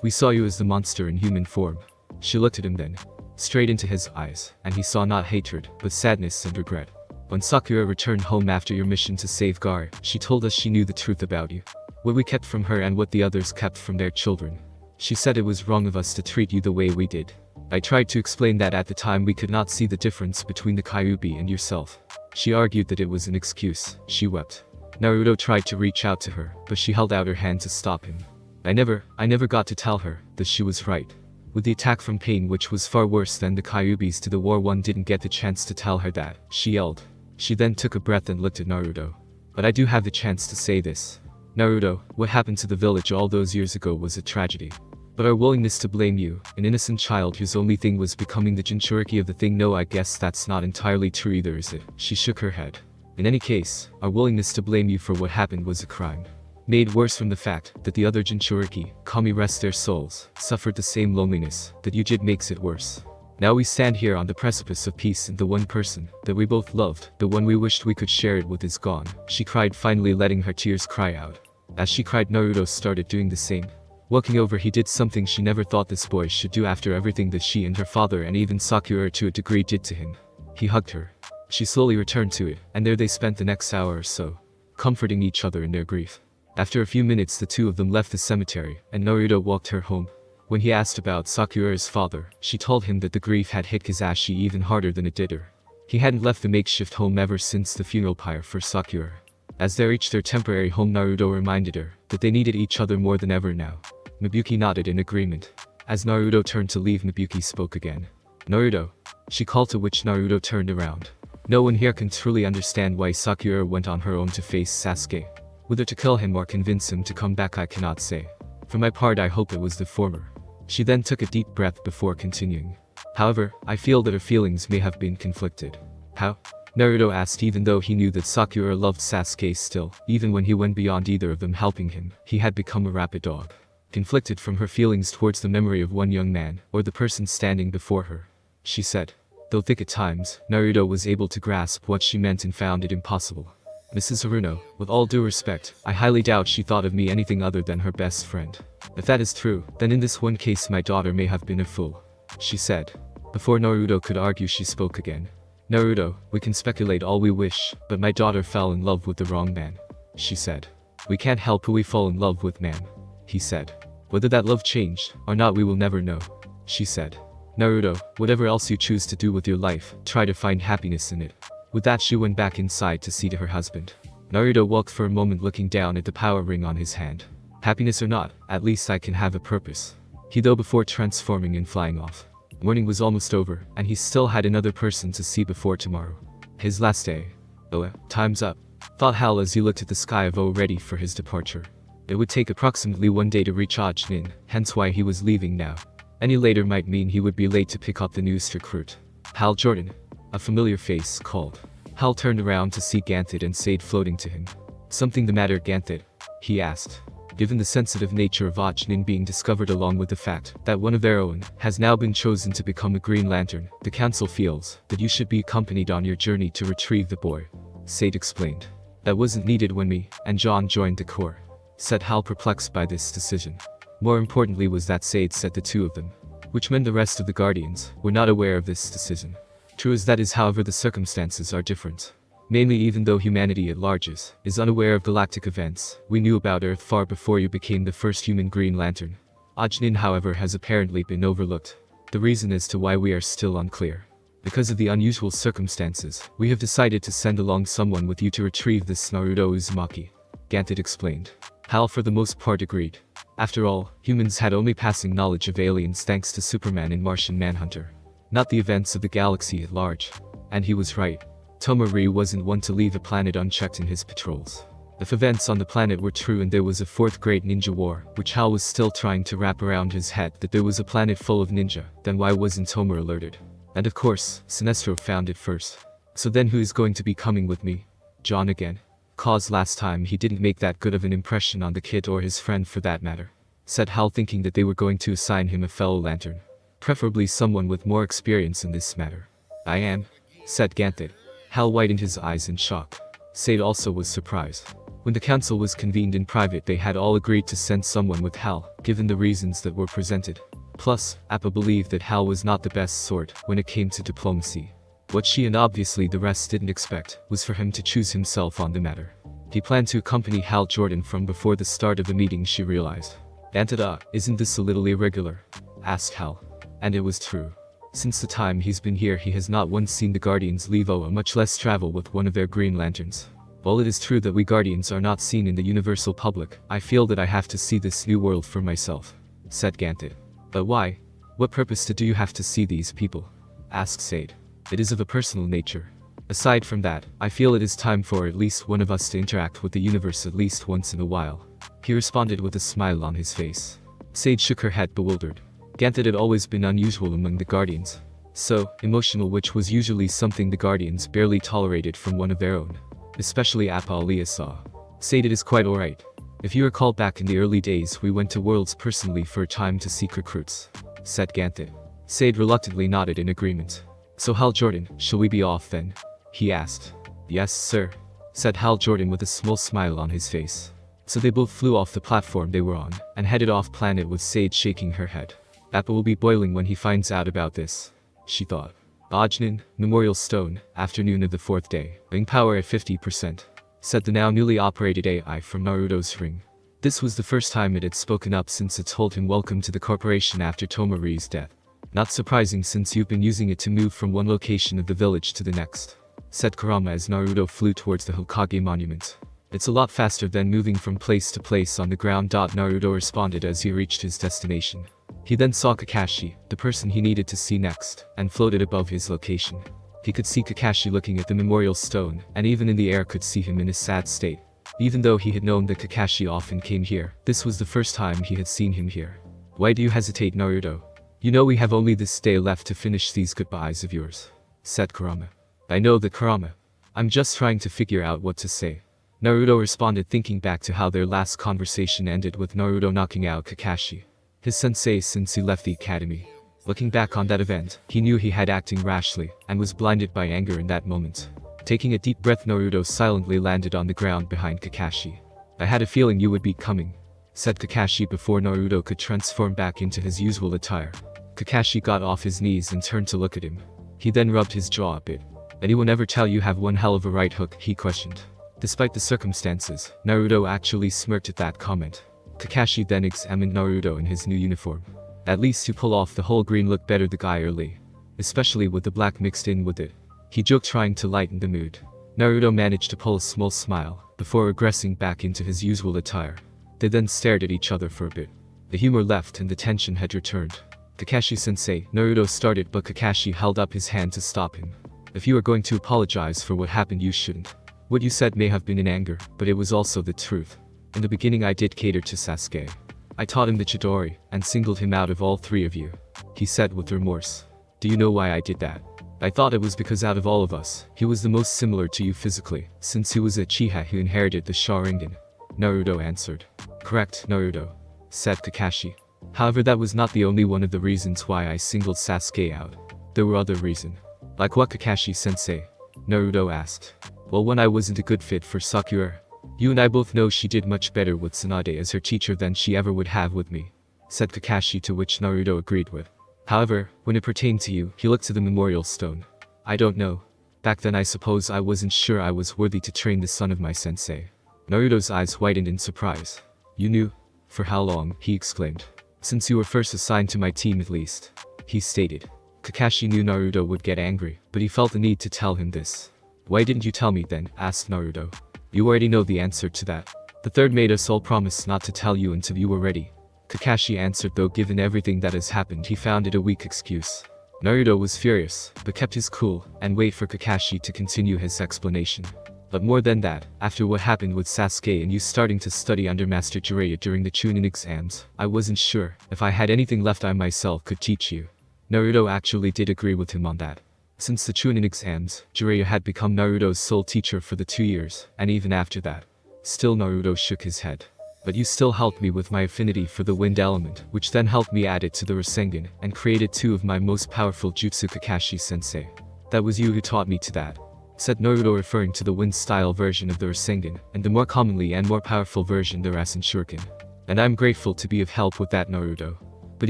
We saw you as the monster in human form. She looked at him then, straight into his eyes, and he saw not hatred, but sadness and regret. When Sakura returned home after your mission to save Garrek, she told us she knew the truth about you. What we kept from her and what the others kept from their children. She said it was wrong of us to treat you the way we did. I tried to explain that at the time we could not see the difference between the Kyuubi and yourself. She argued that it was an excuse. She wept. Naruto tried to reach out to her, but she held out her hand to stop him. I never got to tell her that she was right. With the attack from Pain, which was far worse than the Kyuubi's to the war, one didn't get the chance to tell her that, she yelled. She then took a breath and looked at Naruto. But I do have the chance to say this. Naruto, what happened to the village all those years ago was a tragedy. But our willingness to blame you, an innocent child whose only thing was becoming the Jinchuriki of the thing, no, I guess that's not entirely true either, is it? She shook her head. In any case, our willingness to blame you for what happened was a crime. Made worse from the fact that the other Jinchuriki, Kami rest their souls, suffered the same loneliness that Yujid makes it worse. Now we stand here on the precipice of peace and the one person that we both loved, the one we wished we could share it with is gone, she cried, finally letting her tears cry out. As she cried, Naruto started doing the same. Walking over, he did something she never thought this boy should do after everything that she and her father and even Sakura to a degree did to him. He hugged her. She slowly returned to it, and there they spent the next hour or so, comforting each other in their grief. After a few minutes the two of them left the cemetery, and Naruto walked her home. When he asked about Sakura's father, she told him that the grief had hit Kizashi even harder than it did her. He hadn't left the makeshift home ever since the funeral pyre for Sakura. As they reached their temporary home, Naruto reminded her that they needed each other more than ever now. Mibuki nodded in agreement. As Naruto turned to leave, Mibuki spoke again. Naruto, she called, to which Naruto turned around. No one here can truly understand why Sakura went on her own to face Sasuke. Whether to kill him or convince him to come back I cannot say. For my part I hope it was the former. She then took a deep breath before continuing. However, I feel that her feelings may have been conflicted. How? Naruto asked, even though he knew that Sakura loved Sasuke still, even when he went beyond either of them helping him, he had become a rabid dog. Conflicted from her feelings towards the memory of one young man, or the person standing before her. She said. Though thick at times, Naruto was able to grasp what she meant and found it impossible. Mrs. Haruno, with all due respect, I highly doubt she thought of me anything other than her best friend. If that is true, then in this one case my daughter may have been a fool. She said. Before Naruto could argue, she spoke again. Naruto, we can speculate all we wish, but my daughter fell in love with the wrong man. She said. We can't help who we fall in love with, ma'am. He said. Whether that love changed or not we will never know. She said. Naruto, whatever else you choose to do with your life, try to find happiness in it. With that she went back inside to see to her husband. Naruto walked for a moment looking down at the power ring on his hand. Happiness or not, at least I can have a purpose. He thought before transforming and flying off. Morning was almost over, and he still had another person to see before tomorrow. His last day. Oh, time's up, thought Hal as he looked at the sky of ready for his departure. It would take approximately 1 day to reach Ajnin, hence why he was leaving now. Any later might mean he would be late to pick up the news recruit. Hal Jordan. A familiar face called. Hal turned around to see Ganthid and Sade floating to him. Something the matter, Ganthid? He asked. Given the sensitive nature of Ajnin being discovered along with the fact that one of their own has now been chosen to become a Green Lantern, the council feels that you should be accompanied on your journey to retrieve the boy. Sade explained. That wasn't needed when me and John joined the Corps, said Hal, perplexed by this decision. More importantly was that Sade said the two of them, which meant the rest of the Guardians were not aware of this decision. True as that is, however, the circumstances are different. Mainly even though humanity at large is unaware of galactic events we knew about Earth far before you became the first human Green Lantern. Ajnin, however, has apparently been overlooked. The reason as to why we are still unclear. Because of the unusual circumstances, we have decided to send along someone with you to retrieve this Naruto Uzumaki. Ganthid explained. Hal for the most part agreed. After all, humans had only passing knowledge of aliens thanks to Superman and Martian Manhunter. Not the events of the galaxy at large. And he was right. Tomari wasn't one to leave a planet unchecked in his patrols. If events on the planet were true and there was a fourth great ninja war, which Hal was still trying to wrap around his head, that there was a planet full of ninja, then why wasn't Tomer alerted? And of course, Sinestro found it first. So then who is going to be coming with me? John again? Cause last time he didn't make that good of an impression on the kid or his friend for that matter. Said Hal, thinking that they were going to assign him a fellow lantern. Preferably someone with more experience in this matter. I am, said Ganthid. Hal widened his eyes in shock. Sade also was surprised. When the council was convened in private they had all agreed to send someone with Hal, given the reasons that were presented. Plus, Appa believed that Hal was not the best sort when it came to diplomacy. What she and obviously the rest didn't expect was for him to choose himself on the matter. He planned to accompany Hal Jordan from before the start of the meeting, she realized. Antada, isn't this a little irregular? Asked Hal. And it was true. Since the time he's been here he has not once seen the Guardians leave Oa, much less travel with one of their Green Lanterns. While it is true that we Guardians are not seen in the universal public, I feel that I have to see this new world for myself, said Ganthid. But why? What purpose do you have to see these people? Asked Sade. It is of a personal nature. Aside from that, I feel it is time for at least one of us to interact with the universe at least once in a while. He responded with a smile on his face. Sade shook her head, bewildered. Ganthid had always been unusual among the Guardians. So, emotional, which was usually something the Guardians barely tolerated from one of their own. Especially Appa Aliyah saw. Sade, it is quite alright. If you recall back in the early days we went to Worlds personally for a time to seek recruits, said Ganthet. Sade reluctantly nodded in agreement. So Hal Jordan, shall we be off then? He asked. Yes, sir, said Hal Jordan with a small smile on his face. So they both flew off the platform they were on, and headed off planet with Sade shaking her head. Appa will be boiling when he finds out about this, she thought. Ajnan, Memorial Stone, afternoon of the 4th day. Ring power at 50%, said the now newly operated AI from Naruto's ring. This was the first time it had spoken up since it told him welcome to the corporation after Tomari's death. Not surprising since you've been using it to move from one location of the village to the next, said Kurama as Naruto flew towards the Hokage monument. It's a lot faster than moving from place to place on the ground. Naruto responded as he reached his destination. He then saw Kakashi, the person he needed to see next, and floated above his location. He could see Kakashi looking at the memorial stone, and even in the air could see him in a sad state. Even though he had known that Kakashi often came here, this was the first time he had seen him here. Why do you hesitate, Naruto? You know we have only this day left to finish these goodbyes of yours, said Kurama. I know that, Kurama. I'm just trying to figure out what to say. Naruto responded, thinking back to how their last conversation ended with Naruto knocking out Kakashi, his sensei, since he left the academy. Looking back on that event, he knew he had acting rashly, and was blinded by anger in that moment. Taking a deep breath, Naruto silently landed on the ground behind Kakashi. I had a feeling you would be coming, said Kakashi before Naruto could transform back into his usual attire. Kakashi got off his knees and turned to look at him. He then rubbed his jaw a bit. Anyone ever tell you have one hell of a right hook? He questioned. Despite the circumstances, Naruto actually smirked at that comment. Kakashi then examined Naruto in his new uniform. At least you pull off the whole green look better, the guy early, especially with the black mixed in with it, he joked, trying to lighten the mood. Naruto managed to pull a small smile, before regressing back into his usual attire. They then stared at each other for a bit. The humor left and the tension had returned. Kakashi-sensei, Naruto started, but Kakashi held up his hand to stop him. If you are going to apologize for what happened, you shouldn't. What you said may have been in anger, but it was also the truth. In the beginning I did cater to Sasuke. I taught him the Chidori, and singled him out of all three of you, he said with remorse. Do you know why I did that? I thought it was because out of all of us, he was the most similar to you physically, since he was a Uchiha who inherited the Sharingan. Naruto answered. Correct, Naruto, said Kakashi. However, that was not the only one of the reasons why I singled Sasuke out. There were other reasons. Like what, Kakashi-sensei? Naruto asked. Well, when I wasn't a good fit for Sakura. You and I both know she did much better with Tsunade as her teacher than she ever would have with me, said Kakashi, to which Naruto agreed with. However, when it pertained to you, he looked to the memorial stone. I don't know. Back then I suppose I wasn't sure I was worthy to train the son of my sensei. Naruto's eyes widened in surprise. You knew? For how long? He exclaimed. Since you were first assigned to my team at least, he stated. Kakashi knew Naruto would get angry, but he felt the need to tell him this. Why didn't you tell me then? Asked Naruto. You already know the answer to that. The third made us all promise not to tell you until you were ready, Kakashi answered, though given everything that has happened he found it a weak excuse. Naruto was furious, but kept his cool, and waited for Kakashi to continue his explanation. But more than that, after what happened with Sasuke and you starting to study under Master Jiraiya during the Chunin exams, I wasn't sure if I had anything left I myself could teach you. Naruto actually did agree with him on that. Since the Chunin exams, Jiraiya had become Naruto's sole teacher for the 2 years, and even after that. Still, Naruto shook his head. But you still helped me with my affinity for the wind element, which then helped me add it to the Rasengan, and created 2 of my most powerful jutsu. Kakashi-sensei. That was you who taught me to that, said Naruto, referring to the wind-style version of the Rasengan, and the more commonly and more powerful version, the Rasen Shuriken. And I'm grateful to be of help with that, Naruto. But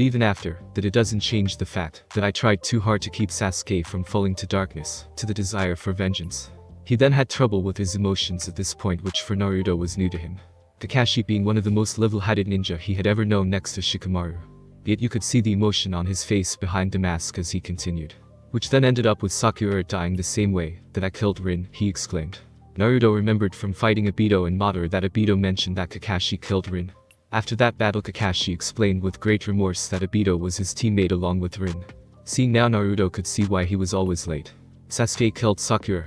even after that, it doesn't change the fact that I tried too hard to keep Sasuke from falling to darkness, to the desire for vengeance. He then had trouble with his emotions at this point, which for Naruto was new to him. Kakashi being one of the most level-headed ninja he had ever known next to Shikamaru. Yet you could see the emotion on his face behind the mask as he continued. Which then ended up with Sakura dying the same way that I killed Rin, he exclaimed. Naruto remembered from fighting Obito and Madara that Obito mentioned that Kakashi killed Rin. After that battle, Kakashi explained with great remorse that Obito was his teammate along with Rin. Seeing now, Naruto could see why he was always late. Sasuke killed Sakura.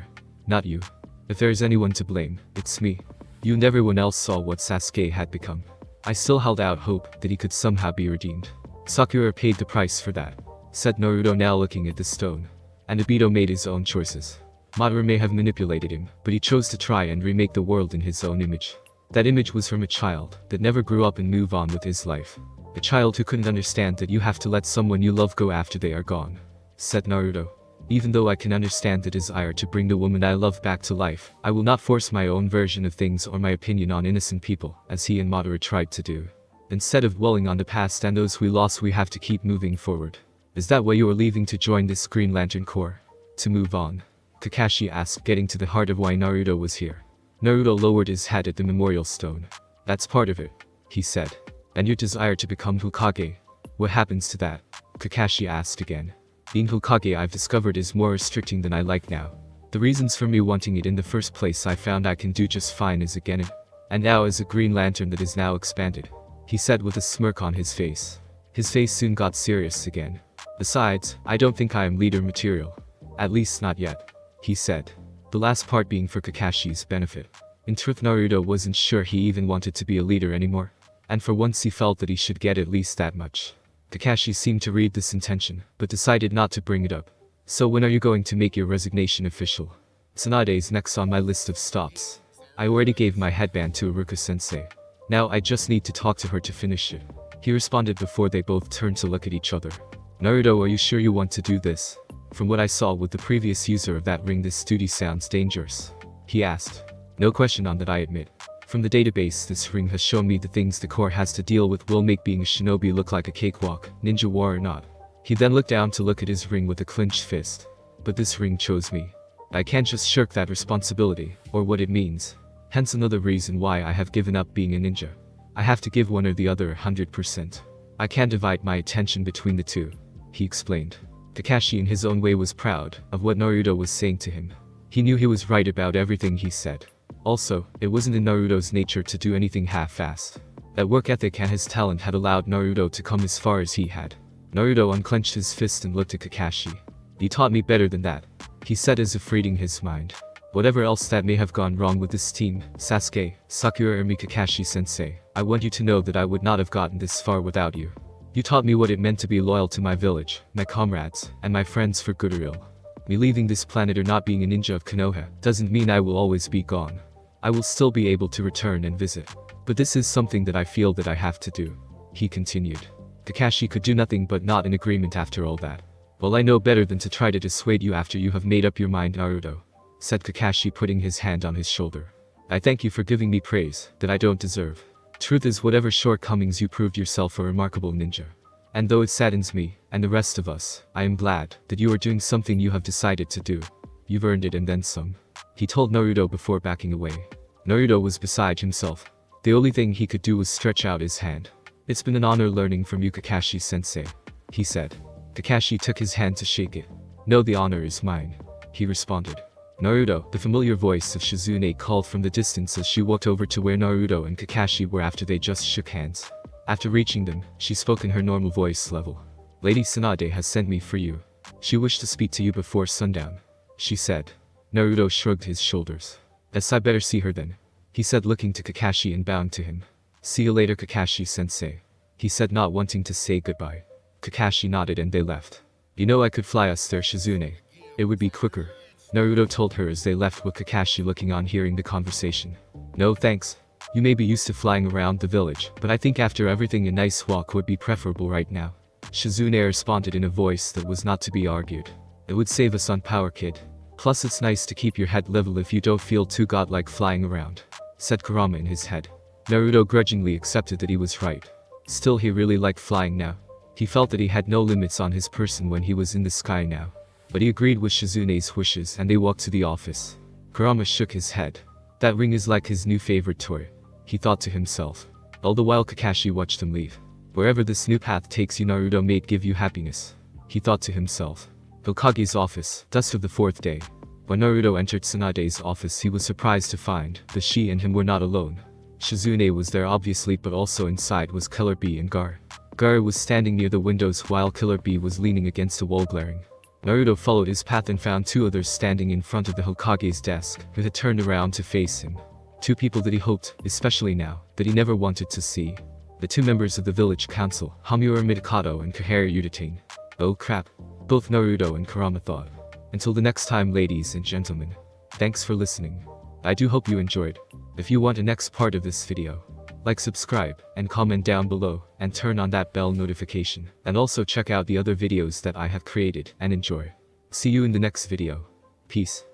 Not you. If there is anyone to blame, it's me. You and everyone else saw what Sasuke had become. I still held out hope that he could somehow be redeemed. Sakura paid the price for that, said Naruto, now looking at the stone. And Obito made his own choices. Madara may have manipulated him, but he chose to try and remake the world in his own image. That image was from a child that never grew up and moved on with his life. A child who couldn't understand that you have to let someone you love go after they are gone," said Naruto. "Even though I can understand the desire to bring the woman I love back to life, I will not force my own version of things or my opinion on innocent people, as he and Madara tried to do. Instead of dwelling on the past and those we lost, we have to keep moving forward." "Is that why you are leaving to join this Green Lantern Corps? To move on?" Kakashi asked, getting to the heart of why Naruto was here. Naruto lowered his head at the memorial stone. "That's part of it," he said. "And your desire to become Hokage? What happens to that?" Kakashi asked again. "Being Hokage, I've discovered, is more restricting than I like now. The reasons for me wanting it in the first place I found I can do just fine as a genin. And now as a Green Lantern that is now expanded," he said with a smirk on his face. His face soon got serious again. "Besides, I don't think I am leader material. At least not yet," he said. The last part being for Kakashi's benefit. In truth, Naruto wasn't sure he even wanted to be a leader anymore. And for once he felt that he should get at least that much. Kakashi seemed to read this intention, but decided not to bring it up. "So when are you going to make your resignation official?" "Tsunade is next on my list of stops. I already gave my headband to Iruka-sensei. Now I just need to talk to her to finish it," he responded before they both turned to look at each other. "Naruto, are you sure you want to do this? From what I saw with the previous user of that ring, this duty sounds dangerous," he asked. "No question on that, I admit. From the database, this ring has shown me the things the Corps has to deal with will make being a shinobi look like a cakewalk, ninja war or not." He then looked down to look at his ring with a clenched fist. "But this ring chose me. I can't just shirk that responsibility, or what it means. Hence another reason why I have given up being a ninja. I have to give one or the other 100%. I can't divide my attention between the two," he explained. Kakashi in his own way was proud of what Naruto was saying to him. He knew he was right about everything he said. Also, it wasn't in Naruto's nature to do anything half-assed. That work ethic and his talent had allowed Naruto to come as far as he had. Naruto unclenched his fist and looked at Kakashi. "You taught me better than that," he said as if reading his mind. "Whatever else that may have gone wrong with this team, Sasuke, Sakura or me, Kakashi-sensei, I want you to know that I would not have gotten this far without you. You taught me what it meant to be loyal to my village, my comrades, and my friends for good or ill. Me leaving this planet or not being a ninja of Konoha doesn't mean I will always be gone. I will still be able to return and visit. But this is something that I feel that I have to do," he continued. Kakashi could do nothing but nod in agreement after all that. "Well, I know better than to try to dissuade you after you have made up your mind, Naruto," said Kakashi, putting his hand on his shoulder. "I thank you for giving me praise that I don't deserve. Truth is, whatever shortcomings, you proved yourself a remarkable ninja. And though it saddens me, and the rest of us, I am glad that you are doing something you have decided to do. You've earned it and then some," he told Naruto before backing away. Naruto was beside himself. The only thing he could do was stretch out his hand. "It's been an honor learning from you, Kakashi-sensei," he said. Kakashi took his hand to shake it. "No, the honor is mine," he responded. "Naruto," the familiar voice of Shizune called from the distance as she walked over to where Naruto and Kakashi were after they just shook hands. After reaching them, she spoke in her normal voice level. "Lady Tsunade has sent me for you. She wished to speak to you before sundown," she said. Naruto shrugged his shoulders. "Guess I better see her then," he said, looking to Kakashi and bowing to him. "See you later, Kakashi-sensei," he said, not wanting to say goodbye. Kakashi nodded and they left. "You know, I could fly us there, Shizune. It would be quicker," Naruto told her as they left, with Kakashi looking on hearing the conversation. "No thanks. You may be used to flying around the village, but I think after everything a nice walk would be preferable right now," Shizune responded in a voice that was not to be argued. "It would save us on power, kid. Plus it's nice to keep your head level if you don't feel too godlike flying around," said Kurama in his head. Naruto grudgingly accepted that he was right. Still, he really liked flying now. He felt that he had no limits on his person when he was in the sky now. But he agreed with Shizune's wishes and they walked to the office. Kurama shook his head. That ring is like his new favorite toy, he thought to himself. All the while Kakashi watched him leave. "Wherever this new path takes you, Naruto, may it give you happiness," he thought to himself. Hokage's office, dusk of the fourth day. When Naruto entered Tsunade's office, he was surprised to find that she and him were not alone. Shizune was there obviously, but also inside was Killer Bee and Garrek. Garrek was standing near the windows while Killer Bee was leaning against the wall glaring. Naruto followed his path and found two others standing in front of the Hokage's desk, who had turned around to face him. Two people that he hoped, especially now, that he never wanted to see. The two members of the village council, Hamura Midakato and Kohara Udatane. Oh crap, both Naruto and Kurama thought. Until the next time, ladies and gentlemen. Thanks for listening. I do hope you enjoyed. If you want a next part of this video, like, subscribe, and comment down below, and turn on that bell notification. And also check out the other videos that I have created, and enjoy. See you in the next video. Peace.